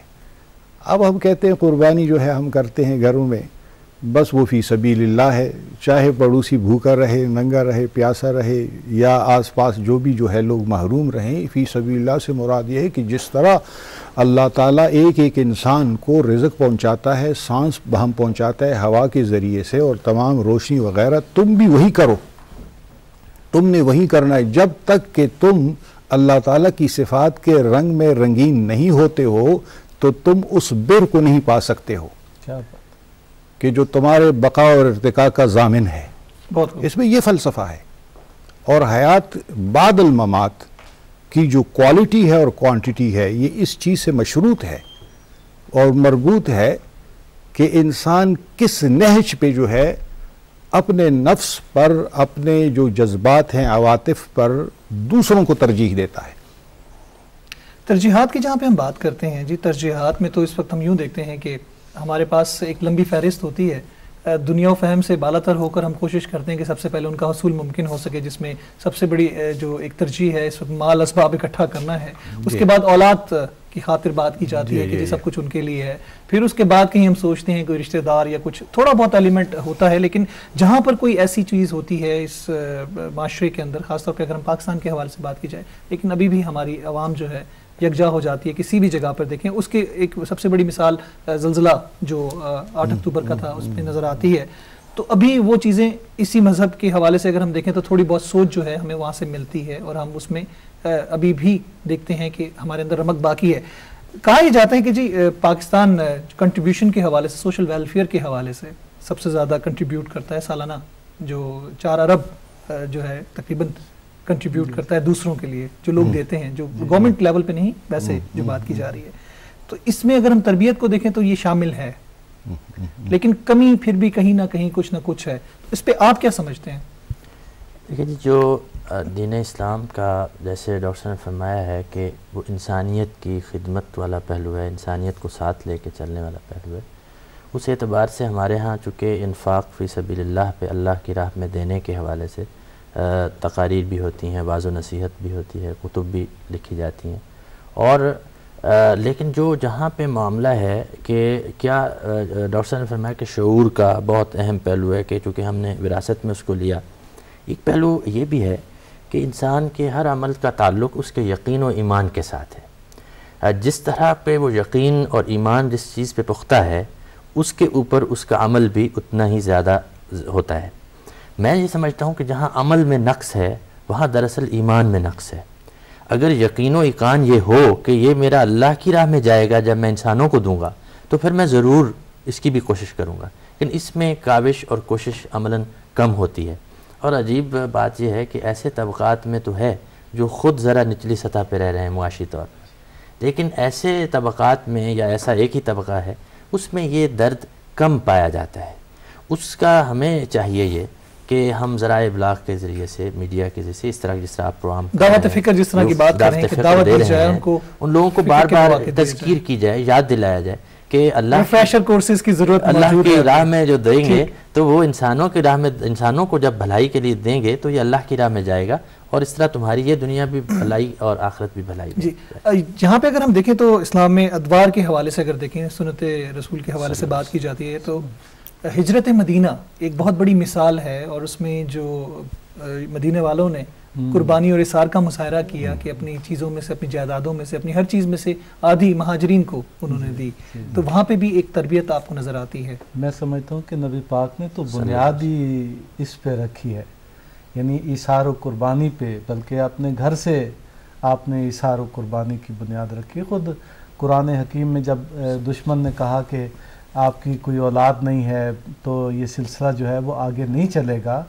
Speaker 4: اب ہم کہتے ہیں قربانی جو ہے ہم کرتے ہیں گھروں میں، بس وہ فی سبیل اللہ ہے، چاہے پڑوسی بھوکا رہے، ننگا رہے، پیاسا رہے، یا آس پاس جو بھی جو ہے لوگ محروم رہیں. فی سبیل اللہ سے مراد یہ ہے کہ جس طرح اللہ تعالیٰ ایک ایک انسان کو رزق پہنچاتا ہے، سانس ہم پہنچاتا ہے ہوا کے ذریعے سے اور تمام روشنی وغیرہ، تم بھی وہی کرو، تم نے وہی کرنا ہے. جب تک کہ تم اللہ تعالیٰ کی صفات کے رنگ میں رنگین نہیں ہوتے ہو تو تم اس بر کو نہیں پا سکتے ہو کہ جو تمہارے بقا اور ارتقاء کا ضامن ہے. اس میں یہ فلسفہ ہے. اور حیات بعد الممات کی جو کوالٹی ہے اور کوانٹٹی ہے یہ اس چیز سے مشروط ہے اور مربوط ہے کہ انسان کس نہج پہ جو ہے اپنے نفس پر، اپنے جو جذبات ہیں، عواطف پر دوسروں کو ترجیح دیتا ہے.
Speaker 2: ترجیحات کی جہاں پہ ہم بات کرتے ہیں جی، ترجیحات میں تو اس وقت ہم یوں دیکھتے ہیں کہ ہمارے پاس ایک لمبی فہرست ہوتی ہے. دنیا و فہم سے بالاتر ہو کر ہم کوشش کرتے ہیں کہ سب سے پہلے ان کا حصول ممکن ہو سکے، جس میں سب سے بڑی جو ایک ترجیح ہے اس وقت مال اسباب اکٹھا کرنا ہے. اس کے بعد اولاد کی خاطر بات کی جاتی ہے کہ جی سب کچھ ان کے لیے ہے. پھر اس کے بعد کہیں ہم سوچتے ہیں کوئی رشتہ دار یا کچھ تھوڑا بہت ایلیمنٹ ہوتا ہے. لیکن جہاں پر کوئی ایسی چیز ہوتی ہے اس معاشرے کے اندر، خاص طور پہ اگر ہم پاکستان کے حوالے سے بات کی جائے، لیکن ابھی بھی ہماری عوام جو ہے یکجا ہو جاتی ہے کسی بھی جگہ پر دیکھیں. اس کی ایک سب سے بڑی مثال زلزلہ جو 8 اکتوبر کا تھا اس پہ نظر آتی ہے. تو ابھی وہ چیزیں اسی مذہب کے حوالے سے اگر ہم دیکھیں تو تھوڑی بہت سوچ جو ہے ہمیں وہاں سے ملتی ہے اور ہم اس میں ابھی بھی دیکھتے ہیں کہ ہمارے اندر رمق باقی ہے. کہا یہ جاتا ہے کہ جی پاکستان کنٹریبیوشن کے حوالے سے، سوشل ویلفیئر کے حوالے سے سب سے زیادہ کنٹریبیوٹ کرتا ہے. سالانہ جو 4 ارب جو ہے تقریباً کنٹریبیوٹ کرتا ہے دوسروں کے لیے، جو لوگ دیتے ہیں، جو گورنمنٹ لیول پہ نہیں ویسے جو بات کی جا رہی ہے. تو اس میں اگر ہم تربیت کو دیکھیں تو یہ شامل ہے، لیکن کمی پھر بھی کہیں نہ کہیں کچھ نہ کچھ ہے. اس پہ آپ کیا سمجھتے ہیں؟
Speaker 1: دیکھیں جی، جو دین اسلام کا جیسے ڈاکٹر نے فرمایا ہے کہ وہ انسانیت کی خدمت والا پہلو ہے، انسانیت کو ساتھ لے کے چلنے والا پہلو ہے. اس اعتبار سے ہمارے ہاں چونکہ انفاق فی سبیل اللہ پہ اللہ کی راہ میں دینے کے حوالے سے تقاریر بھی ہوتی ہیں، واعظ و نصیحت بھی ہوتی ہے، کتب بھی لکھی جاتی ہیں. اور لیکن جو جہاں پہ معاملہ ہے کہ کیا ڈاکٹر صاحب نے فرمایا کہ شعور کا بہت اہم پہلو ہے کہ چونکہ ہم نے وراثت میں اس کو لیا. ایک پہلو یہ بھی ہے کہ انسان کے ہر عمل کا تعلق اس کے یقین و ایمان کے ساتھ ہے. جس طرح پہ وہ یقین اور ایمان جس چیز پہ پختہ ہے اس کے اوپر اس کا عمل بھی اتنا ہی زیادہ ہوتا ہے. میں یہ سمجھتا ہوں کہ جہاں عمل میں نقص ہے وہاں دراصل ایمان میں نقص ہے. اگر یقین و ایقان یہ ہو کہ یہ میرا اللہ کی راہ میں جائے گا جب میں انسانوں کو دوں گا تو پھر میں ضرور اس کی بھی کوشش کروں گا، لیکن اس میں کاوش اور کوشش عملاً کم ہوتی ہے. اور عجیب بات یہ ہے کہ ایسے طبقات میں تو ہے جو خود ذرا نچلی سطح پہ رہ رہے ہیں معاشی طور پر، لیکن ایسے طبقات میں یا ایسا ایک ہی طبقہ ہے اس میں یہ درد کم پایا جاتا ہے. اس کا ہمیں چاہیے یہ کہ ہم ذرائع ابلاغ کے ذریعے سے، میڈیا کے ذریعے سے، اس طرح جس طرح آپ پروگرام
Speaker 2: دعوت فکر جس طرح کی بات کر رہے ہیں کہ دعوت دی جائے
Speaker 1: ان لوگوں کو بار بار تذکیر کی جائے، یاد دلایا جائے کہ اللہ
Speaker 2: ریفریشر کورسز کی ضرورت
Speaker 1: اللہ کی راہ میں جو دیں گے تو وہ انسانوں کی راہ میں، انسانوں کو جب بھلائی کے لیے دیں گے تو یہ اللہ کی راہ میں جائے گا اور اس طرح تمہاری یہ دنیا بھی بھلائی اور آخرت بھی بھلائی.
Speaker 2: جی جہاں پہ اگر ہم دیکھیں تو اسلام میں ادوار کے حوالے سے اگر دیکھیں، سنت رسول کے حوالے سے بات کی جاتی ہے تو ہجرت مدینہ ایک بہت بڑی مثال ہے. اور اس میں جو مدینہ والوں نے قربانی اور اثار کا مظاہرہ کیا کہ اپنی چیزوں میں سے، اپنی جائیدادوں میں سے، اپنی ہر چیز میں سے آدھی مہاجرین کو انہوں نے دی. تو وہاں پہ بھی ایک تربیت آپ کو نظر آتی ہے.
Speaker 3: میں سمجھتا ہوں کہ نبی پاک نے تو بنیادی اس پہ رکھی ہے، یعنی ایثار و قربانی پہ، بلکہ اپنے گھر سے آپ نے ایثار و قربانی کی بنیاد رکھی. خود قرآن حکیم میں جب دشمن نے کہا کہ آپ کی کوئی اولاد نہیں ہے تو یہ سلسلہ جو ہے وہ آگے نہیں چلے گا،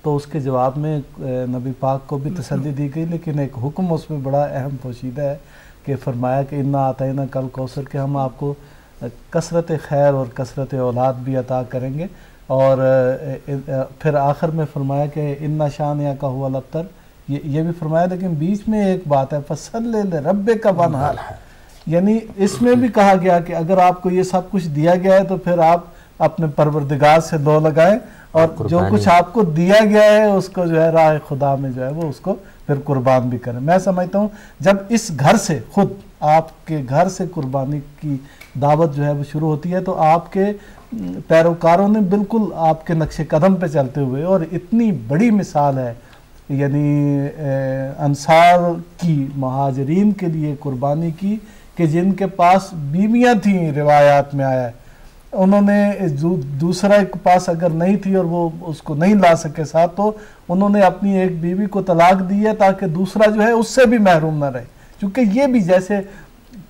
Speaker 3: تو اس کے جواب میں نبی پاک کو بھی تسلی دی گئی، لیکن ایک حکم اس میں بڑا اہم پوشیدہ ہے کہ فرمایا کہ انا آتینا کل کوثر، کہ ہم آپ کو کثرت خیر اور کثرت اولاد بھی عطا کریں گے. اور پھر آخر میں فرمایا کہ انا شانیہ کا ہوا الابتر، یہ بھی فرمایا. لیکن بیچ میں ایک بات ہے فصلی لربک وانحر، یعنی اس میں بھی کہا گیا کہ اگر آپ کو یہ سب کچھ دیا گیا ہے تو پھر آپ اپنے پروردگار سے دو لگائیں اور جو کچھ آپ کو دیا گیا ہے اس کو جو ہے راہ خدا میں جو ہے وہ اس کو پھر قربان بھی کریں. میں سمجھتا ہوں جب اس گھر سے، خود آپ کے گھر سے قربانی کی دعوت جو ہے وہ شروع ہوتی ہے تو آپ کے پیروکاروں نے بالکل آپ کے نقش قدم پہ چلتے ہوئے، اور اتنی بڑی مثال ہے یعنی انصار کی، مہاجرین کے لیے قربانی کی کہ جن کے پاس بیویاں تھیں، روایات میں آیا ہے انہوں نے دوسرا کے پاس اگر نہیں تھی اور وہ اس کو نہیں لا سکے ساتھ، تو انہوں نے اپنی ایک بیوی کو طلاق دی ہے تاکہ دوسرا جو ہے اس سے بھی محروم نہ رہے، کیونکہ یہ بھی جیسے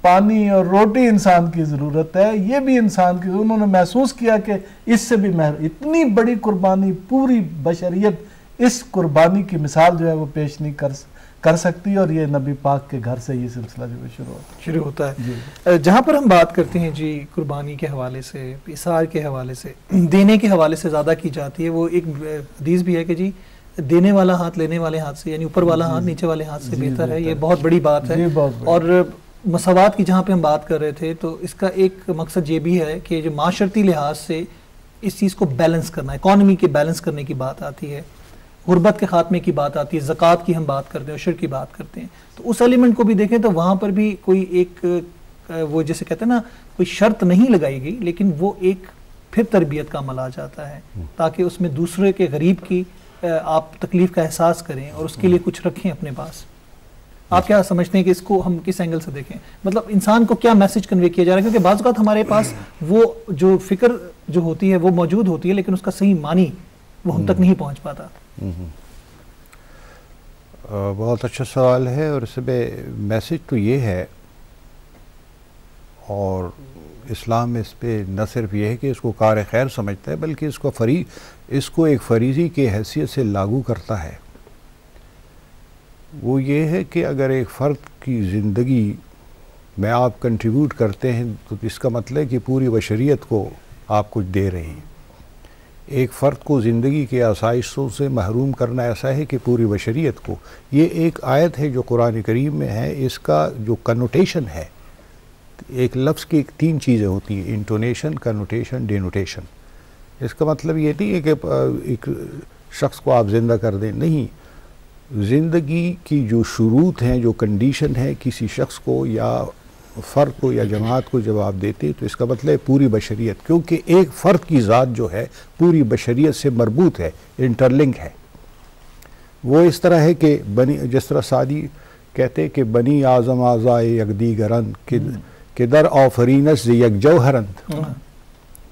Speaker 3: پانی اور روٹی انسان کی ضرورت ہے، یہ بھی انسان کی، انہوں نے محسوس کیا کہ اس سے بھی محروم، اتنی بڑی قربانی پوری بشریت اس قربانی کی مثال جو ہے وہ پیش نہیں کر سکتی، اور یہ نبی پاک کے گھر سے یہ سلسلہ جو ہے
Speaker 2: شروع ہوتا ہے۔ جہاں پر ہم بات کرتے ہیں جی قربانی کے حوالے سے، اثار کے حوالے سے، دینے کے حوالے سے زیادہ کی جاتی ہے، وہ ایک حدیث بھی ہے کہ جی دینے والا ہاتھ لینے والے ہاتھ سے، یعنی اوپر والا ہاتھ نیچے والے ہاتھ سے بہتر ہے، یہ بہت بڑی بات ہے۔ اور مساوات کی جہاں پہ ہم بات کر رہے تھے تو اس کا ایک مقصد یہ بھی ہے کہ جو معاشرتی لحاظ سے اس چیز کو بیلنس کرنا ہے، اکانومی کے بیلنس کرنے کی بات آتی ہے، غربت کے خاتمے کی بات آتی ہے، زکوٰۃ کی ہم بات کرتے ہیں، عشر کی بات کرتے ہیں، تو اس ایلیمنٹ کو بھی دیکھیں تو وہاں پر بھی کوئی ایک وہ جیسے کہتے ہیں نا کوئی شرط نہیں لگائی گئی، لیکن وہ ایک پھر تربیت کا عمل آ جاتا ہے تاکہ اس میں دوسرے کے غریب کی آپ تکلیف کا احساس کریں اور اس کے لیے کچھ رکھیں اپنے پاس۔ آپ کیا سمجھتے ہیں کہ اس کو ہم کس اینگل سے دیکھیں، مطلب انسان کو کیا میسج کنوے کیا جا رہا ہے؟ کیونکہ بعض اوقات ہمارے پاس وہ جو فکر جو ہوتی ہے وہ موجود ہوتی ہے لیکن اس کا صحیح معنی وہ ہم تک نہیں پہنچ پاتا۔
Speaker 4: بہت اچھا سوال ہے، اور اس میں میسج تو یہ ہے، اور اسلام میں اس پہ نہ صرف یہ ہے کہ اس کو کار خیر سمجھتا ہے بلکہ اس کو ایک فریضی کے حیثیت سے لاگو کرتا ہے۔ وہ یہ ہے کہ اگر ایک فرد کی زندگی میں آپ کنٹریبیوٹ کرتے ہیں تو اس کا مطلب ہے کہ پوری بشریت کو آپ کچھ دے رہے ہیں۔ ایک فرد کو زندگی کے آسائشوں سے محروم کرنا ایسا ہے کہ پوری بشریت کو، یہ ایک آیت ہے جو قرآن کریم میں ہے، اس کا جو کنوٹیشن ہے، ایک لفظ کی 3 چیزیں ہوتی ہیں، انٹونیشن، کنوٹیشن، ڈینوٹیشن۔ اس کا مطلب یہ نہیں ہے کہ ایک شخص کو آپ زندہ کر دیں، نہیں، زندگی کی جو شروط ہیں، جو کنڈیشن ہے کسی شخص کو یا فرد کو یا جماعت کو جب آپ دیتے تو اس کا مطلب ہے پوری بشریت، کیونکہ ایک فرد کی ذات جو ہے پوری بشریت سے مربوط ہے، انٹرلنک ہے۔ وہ اس طرح ہے کہ جس طرح سعدی کہتے کہ بنی اعظم اعضائے یکدیگرند کہ در آفرینش یک جوہرند،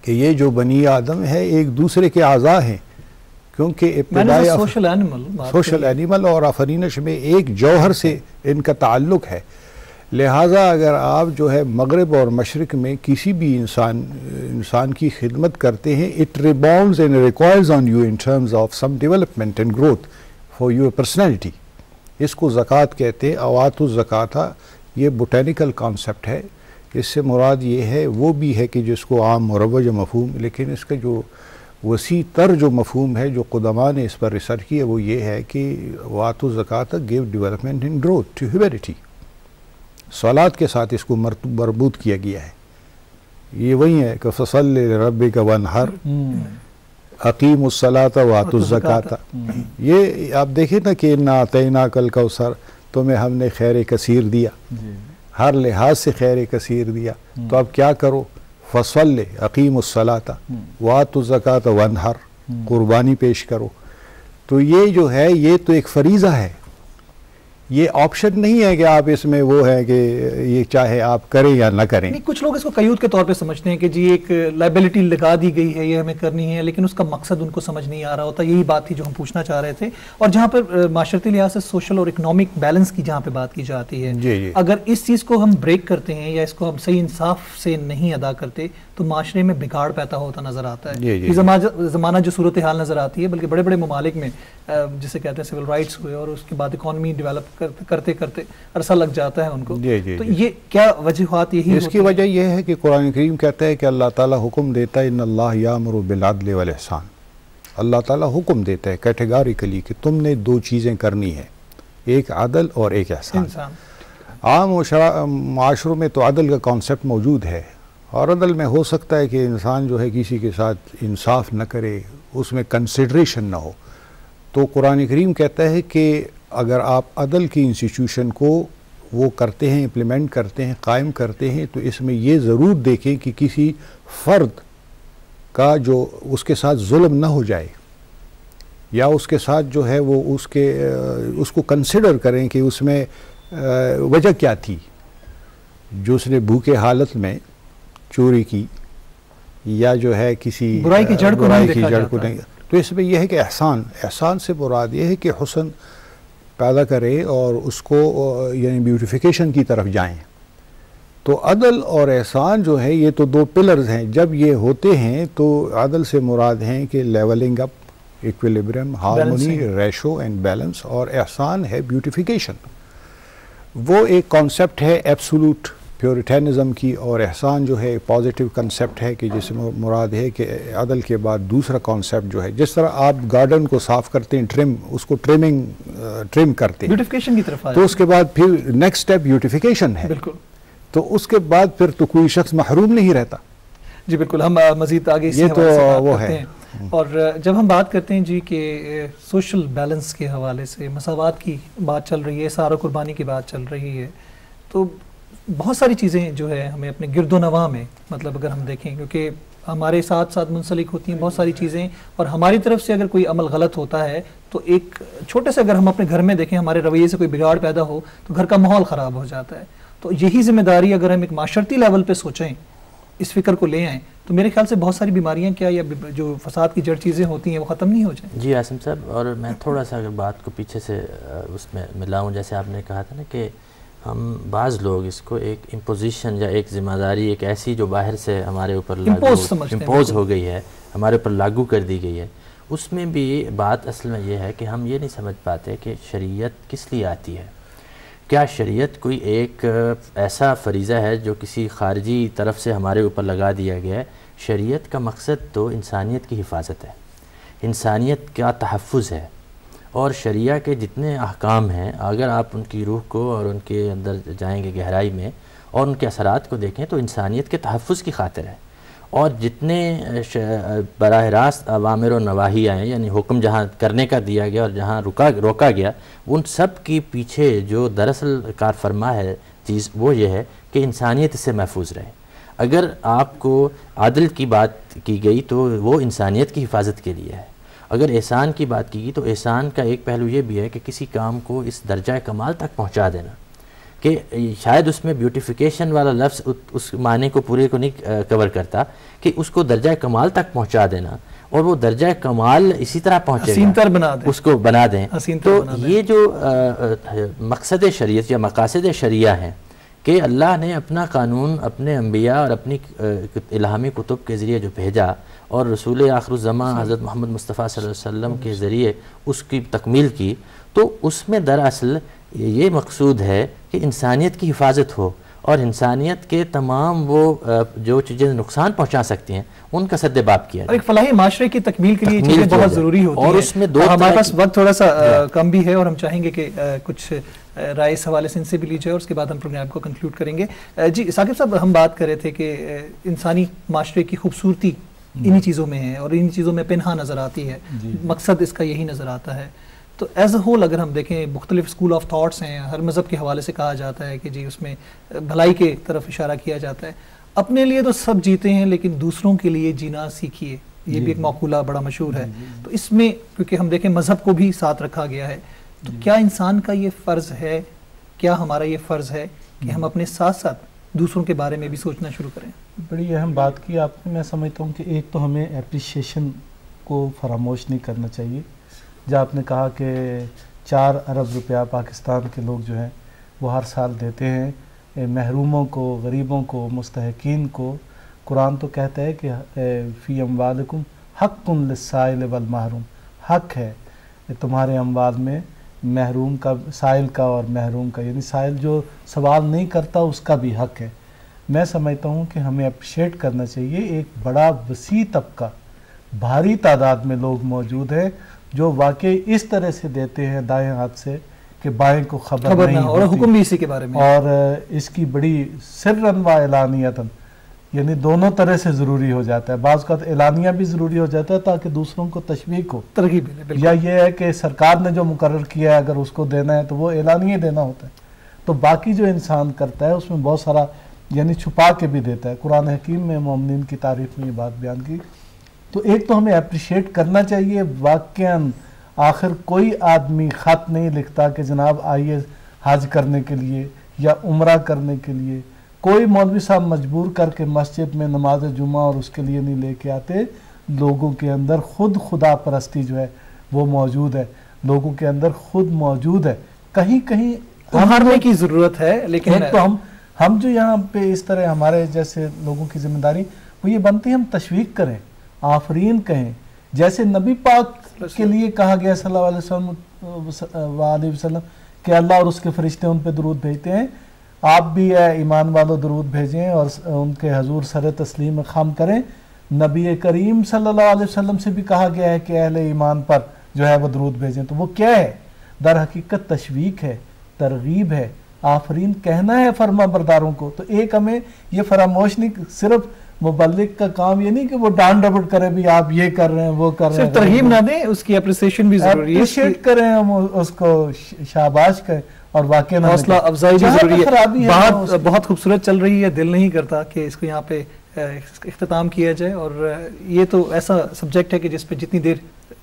Speaker 4: کہ یہ جو بنی آدم ہے ایک دوسرے کے اعضاء ہیں، کیونکہ ابتدائی سوشل اینیمل اور آفرینش میں ایک جوہر سے ان کا تعلق ہے۔ لہٰذا اگر آپ جو ہے مغرب اور مشرق میں کسی بھی انسان کی خدمت کرتے ہیں، it rebounds and recoils on you in terms of some development and growth for your personality۔ اس کو زکوٰۃ کہتے ہیں، اواتو الزکاۃ، یہ بوٹینیکل کانسیپٹ ہے۔ اس سے مراد یہ ہے، وہ بھی ہے کہ جس کو عام مروج مفہوم، لیکن اس کا جو وسیع تر جو مفہوم ہے جو قدماء نے اس پر ریسرچ کی ہے وہ یہ ہے کہ اواتو الزکاۃ give development and growth to humanity۔ صلات کے ساتھ اس کو مربوط کیا گیا ہے۔ یہ وہی ہے کہ فصل لربک وانحر، اقیم الصلاۃ وآتوا الزکاۃ۔ یہ آپ دیکھیں نا کہ انا اعطیناک الکوثر، تمہیں ہم نے خیر کثیر دیا، ہر لحاظ سے خیر کثیر دیا، تو اب کیا کرو؟ فصل اقیم الصلاۃ وآتوا الزکاۃ وانحر، قربانی پیش کرو۔ تو یہ جو ہے یہ تو ایک فریضہ ہے، یہ آپشن نہیں ہے کہ آپ اس میں وہ ہے کہ یہ چاہے آپ کریں یا نہ کریں۔
Speaker 2: کچھ لوگ اس کو قیود کے طور پہ سمجھتے ہیں کہ جی ایک لائبلٹی لگا دی گئی ہے، یہ ہمیں کرنی ہے، لیکن اس کا مقصد ان کو سمجھ نہیں آ رہا ہوتا۔ یہی بات تھی جو ہم پوچھنا چاہ رہے تھے۔ اور جہاں پر معاشرتی لحاظ سے سوشل اور اکنامک بیلنس کی جہاں پہ بات کی جاتی ہے، اگر اس چیز کو ہم بریک کرتے ہیں یا اس کو ہم صحیح انصاف سے نہیں ادا کرتے تو معاشرے میں بگاڑ پیدا ہوتا نظر آتا ہے۔ یہ زمانہ جو صورتحال نظر آتی ہے، بلکہ بڑے بڑے ممالک میں جسے کہتے ہیں سول رائٹس ہوئے اور اس کے بعد اکانومی ڈیولپ کرتے کرتے عرصہ لگ جاتا ہے ان کو، تو یہ کیا وجوہات؟ یہی
Speaker 4: اس کی وجہ یہ ہے کہ قرآن کریم کہتا ہے کہ اللہ تعالیٰ حکم دیتا ہے ان اللہ یامر بالعدل والاحسان، اللہ تعالیٰ حکم دیتا ہے کیٹیگوریکلی کہ تم نے 2 چیزیں کرنی ہے، ایک عدل اور ایک احسان۔ عام معاشروں میں تو عدل کا کانسیپٹ موجود ہے، اور عدل میں ہو سکتا ہے کہ انسان جو ہے کسی کے ساتھ انصاف نہ کرے، اس میں کنسیڈریشن نہ ہو۔ تو قرآن کریم کہتا ہے کہ اگر آپ عدل کی انسٹیٹیوشن کو وہ کرتے ہیں، امپلیمنٹ کرتے ہیں، قائم کرتے ہیں، تو اس میں یہ ضرور دیکھیں کہ کسی فرد کا جو اس کے ساتھ ظلم نہ ہو جائے، یا اس کے ساتھ جو ہے وہ اس کو کنسیڈر کریں کہ اس میں وجہ کیا تھی، جو اس نے بھوکے حالت میں چوری کی یا جو ہے کسی
Speaker 2: برائی کی جڑ کو
Speaker 4: نہیں. تو اس میں یہ ہے کہ احسان سے مراد یہ ہے کہ حسن پیدا کرے اور اس کو یعنی بیوٹیفیکیشن کی طرف جائیں. تو عدل اور احسان جو ہے یہ تو دو پلرز ہیں. جب یہ ہوتے ہیں تو عدل سے مراد ہیں کہ levelling up, equilibrium, harmony, ratio and balance, اور احسان ہے بیوٹیفیکیشن. وہ ایک کانسیپٹ ہے ایبسولوٹ پیورٹینزم کی, اور احسان جو ہے پازیٹیو کنسیپٹ ہے کہ جس میں مراد ہے کہ عدل کے بعد دوسرا کانسیپٹ جو ہے, جس طرح آپ گارڈن کو صاف کرتے ہیں, اس کو ٹرم کرتے ہیں,
Speaker 2: بیوٹیفیکیشن کی طرف
Speaker 4: تو اس کے بعد پھر نیکسٹ اسٹیپ بیوٹیفیکیشن ہے.
Speaker 2: بالکل.
Speaker 4: تو اس کے بعد پھر تو کوئی شخص محروم نہیں رہتا.
Speaker 2: جی بالکل, ہم مزید آگے
Speaker 4: یہ تو وہ ہے.
Speaker 2: اور جب ہم بات کرتے ہیں جی کہ سوشل بیلنس کے حوالے سے مساوات کی بات چل رہی ہے, سارا قربانی کی بات چل رہی ہے, تو بہت ساری چیزیں جو ہے ہمیں اپنے گرد و نواح میں, مطلب اگر ہم دیکھیں, کیونکہ ہمارے ساتھ ساتھ منسلک ہوتی ہیں بہت ساری چیزیں, اور ہماری طرف سے اگر کوئی عمل غلط ہوتا ہے تو ایک چھوٹے سے اگر ہم اپنے گھر میں دیکھیں, ہمارے رویے سے کوئی بگاڑ پیدا ہو تو گھر کا ماحول خراب ہو جاتا ہے. تو یہی ذمہ داری اگر ہم ایک معاشرتی لیول پہ سوچیں, اس فکر کو لے آئیں, تو میرے خیال سے بہت ساری بیماریاں کیا یا جو فساد کی جڑ چیزیں ہوتی ہیں وہ ختم نہیں ہو جائیں.
Speaker 1: جی عاصم صاحب, اور میں تھوڑا سا اگر بات کو پیچھے سے اس میں ملاؤں, جیسے آپ نے کہا تھا نا کہ ہم بعض لوگ اس کو ایک امپوزیشن یا ایک ذمہ داری ایک ایسی جو باہر سے ہمارے اوپر امپوز ہو گئی ہے, ہمارے اوپر لاگو کر دی گئی ہے, اس میں بھی بات اصل میں یہ ہے کہ ہم یہ نہیں سمجھ پاتے کہ شریعت کس لیے آتی ہے. کیا شریعت کوئی ایک ایسا فریضہ ہے جو کسی خارجی طرف سے ہمارے اوپر لگا دیا گیا ہے؟ شریعت کا مقصد تو انسانیت کی حفاظت ہے, انسانیت کا تحفظ ہے, اور شریعہ کے جتنے احکام ہیں اگر آپ ان کی روح کو اور ان کے اندر جائیں گے گہرائی میں اور ان کے اثرات کو دیکھیں تو انسانیت کے تحفظ کی خاطر ہے. اور جتنے براہ راست اوامر و نواہی آئے, یعنی حکم جہاں کرنے کا دیا گیا اور جہاں روکا گیا, ان سب کی پیچھے جو دراصل کار فرما ہے چیز وہ یہ ہے کہ انسانیت اس سے محفوظ رہے. اگر آپ کو عدل کی بات کی گئی تو وہ انسانیت کی حفاظت کے لیے ہے. اگر احسان کی بات کی گئی تو احسان کا ایک پہلو یہ بھی ہے کہ کسی کام کو اس درجہ کمال تک پہنچا دینا, کہ شاید اس میں بیوٹیفیکیشن والا لفظ اس معنی کو پورے کو نہیں کور کرتا, کہ اس کو درجہ کمال تک پہنچا دینا, اور وہ درجہ کمال اسی طرح پہنچے گا اس کو بنا دیں. تو یہ جو مقصد شریعت یا مقاصد شریعہ ہیں کہ اللہ نے اپنا قانون اپنے انبیاء اور اپنی الہامی کتب کے ذریعے جو بھیجا, اور رسول آخر الزمان حضرت محمد مصطفیٰ صلی اللہ علیہ وسلم کے ذریعے اس کی تکمیل کی, تو اس میں دراصل یہ مقصود ہے کہ انسانیت کی حفاظت ہو, اور انسانیت کے تمام وہ جو چیزیں نقصان پہنچا سکتی ہیں ان کا سد باب کیا جائے.
Speaker 2: ایک فلاحی معاشرے کی تکمیل کے لیے چیزیں بہت ضروری ہوتی ہیں,
Speaker 1: اور اس میں
Speaker 2: ہمارے پاس وقت تھوڑا سا کم بھی ہے, اور ہم چاہیں گے کہ کچھ رائے اس حوالے سے ان سے بھی لی جائے, اور اس کے بعد ہم پروگرام کو کنکلوڈ کریں گے. جی ثاقب صاحب, ہم بات کر رہے تھے کہ انسانی معاشرے کی خوبصورتی انہی چیزوں میں ہے, اور انہی چیزوں میں پنہا نظر آتی ہے, مقصد اس کا یہی نظر آتا ہے. تو ایز اے ہول اگر ہم دیکھیں, مختلف اسکول آف تھاٹس ہیں, ہر مذہب کے حوالے سے کہا جاتا ہے کہ جی اس میں بھلائی کے طرف اشارہ کیا جاتا ہے. اپنے لیے تو سب جیتے ہیں لیکن دوسروں کے لیے جینا سیکھیے, یہ بھی ایک مقولہ بڑا مشہور ہے. تو اس میں کیونکہ ہم دیکھیں مذہب کو بھی ساتھ رکھا گیا ہے, تو کیا انسان کا یہ فرض ہے, کیا ہمارا یہ فرض ہے کہ ہم اپنے ساتھ ساتھ دوسروں کے بارے میں بھی سوچنا شروع کریں؟
Speaker 3: بڑی اہم بات کی آپ نے. میں سمجھتا ہوں کہ ایک تو ہمیں اپریشیشن کو فراموش نہیں کرنا چاہیے. جب آپ نے کہا کہ 4 ارب روپیہ پاکستان کے لوگ جو ہیں وہ ہر سال دیتے ہیں محروموں کو, غریبوں کو, مستحقین کو. قرآن تو کہتا ہے کہ فی اموالکم حق للسائل والمحروم, حق ہے تمہارے اموال میں محروم کا, سائل کا اور محروم کا, یعنی سائل جو سوال نہیں کرتا اس کا بھی حق ہے. میں سمجھتا ہوں کہ ہمیں اپریشیٹ کرنا چاہیے. ایک بڑا وسیع طبقہ, بھاری تعداد میں لوگ موجود ہیں جو واقعی اس طرح سے دیتے ہیں دائیں ہاتھ سے کہ بائیں کو خبر نہیں ہوتی,
Speaker 2: اور حکم بھی اسی کے بارے میں, اور
Speaker 3: اس کی بڑی سرن و اعلانیتاً, یعنی دونوں طرح سے ضروری ہو جاتا ہے. بعض کا اعلانیہ بھی ضروری ہو جاتا ہے تاکہ دوسروں کو تشویق ہو,
Speaker 2: ترغیب,
Speaker 3: یا یہ ہے کہ سرکار نے جو مقرر کیا ہے اگر اس کو دینا ہے تو وہ اعلانیہ دینا ہوتا ہے. تو باقی جو انسان کرتا ہے اس میں بہت سارا یعنی چھپا کے بھی دیتا ہے. قرآن حکیم میں مومنین کی تعریف میں یہ بات بیان کی. تو ایک تو ہمیں اپریشیٹ کرنا چاہیے. واقعاً آخر کوئی آدمی خط نہیں لکھتا کہ جناب آئیے حج کرنے کے لیے یا عمرہ کرنے کے لیے, کوئی مولوی صاحب مجبور کر کے مسجد میں نماز جمعہ اور اس کے لیے نہیں لے کے آتے. لوگوں کے اندر خود خدا پرستی جو ہے وہ موجود ہے, لوگوں کے اندر خود موجود ہے. کہیں کہیں
Speaker 2: ابھارنے کی ضرورت ہے, لیکن
Speaker 3: ایک تو ہم جو یہاں پہ اس طرح ہمارے جیسے لوگوں کی ذمہ داری وہ یہ بنتی ہے ہم تشویق کریں, آفرین کہیں, جیسے نبی پاک کے لیے کہا گیا صلی اللہ علیہ وسلم کہ اللہ اور اس کے فرشتے ان پہ درود بھیجتے ہیں, آپ بھی ایمان والو درود بھیجیں اور ان کے حضور سر تسلیم خم کریں. نبی کریم صلی اللہ علیہ وسلم سے بھی کہا گیا ہے کہ اہل ایمان پر جو ہے وہ درود بھیجیں. تو وہ کیا ہے؟ در حقیقت تشویق ہے, ترغیب ہے, آفرین کہنا ہے فرما برداروں کو. تو ایک ہمیں یہ فراموش نہیں, صرف مبلغ کا کام یہ نہیں کہ وہ ڈانٹ ڈپٹ کرے بھی آپ یہ کر رہے ہیں وہ کر رہے ہیں,
Speaker 2: صرف ترغیب نہ دیں, اس کی اپریسیشن بھی ضروری ہے,
Speaker 3: اپریشیٹ کریں, ہم اس کو شاباش کریں اور واقعی
Speaker 2: حوصلہ افزائی بھی ضروری ہے. بہت خوبصورت چل رہی ہے, دل نہیں کرتا کہ اس کو یہاں پہ اختتام کیا جائے, اور یہ تو ایسا سبجیکٹ ہے کہ جس پہ جتنی دیر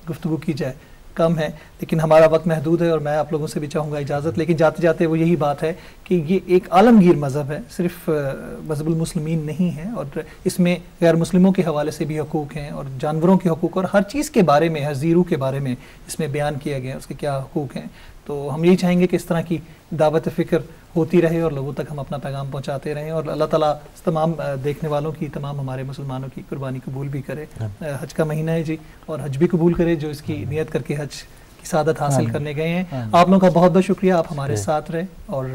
Speaker 2: گفتگو کی جائے کم ہے, لیکن ہمارا وقت محدود ہے اور میں آپ لوگوں سے بھی چاہوں گا اجازت. لیکن جاتے جاتے وہ یہی بات ہے کہ یہ ایک عالمگیر مذہب ہے, صرف مذہب المسلمین نہیں ہے, اور اس میں غیر مسلموں کے حوالے سے بھی حقوق ہیں اور جانوروں کے حقوق اور ہر چیز کے بارے میں, ہر زیرو کے بارے میں اس میں بیان کیا گیا اس کے کیا حقوق ہیں. تو ہم یہی چاہیں گے کہ اس طرح کی دعوت فکر ہوتی رہے اور لوگوں تک ہم اپنا پیغام پہنچاتے رہیں, اور اللہ تعالیٰ تمام دیکھنے والوں کی, تمام ہمارے مسلمانوں کی قربانی قبول بھی کرے. حج کا مہینہ ہے جی, اور حج بھی قبول کرے جو اس کی نیت کر کے حج کی سعادت حاصل کرنے گئے ہیں. آپ لوگوں کا بہت بہت شکریہ, آپ ہمارے ساتھ رہے, اور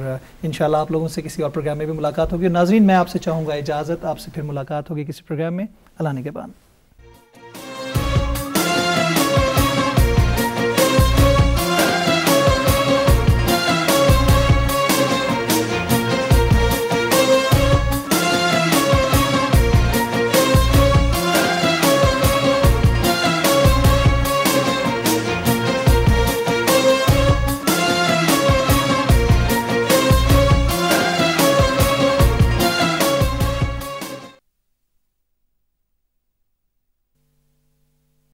Speaker 2: انشاءاللہ آپ لوگوں سے کسی اور پروگرام میں بھی ملاقات ہوگی. ناظرین, میں آپ سے چاہوں گا اجازت, آپ سے پھر ملاقات ہوگی کسی پروگرام میں. اللہ نگہبان.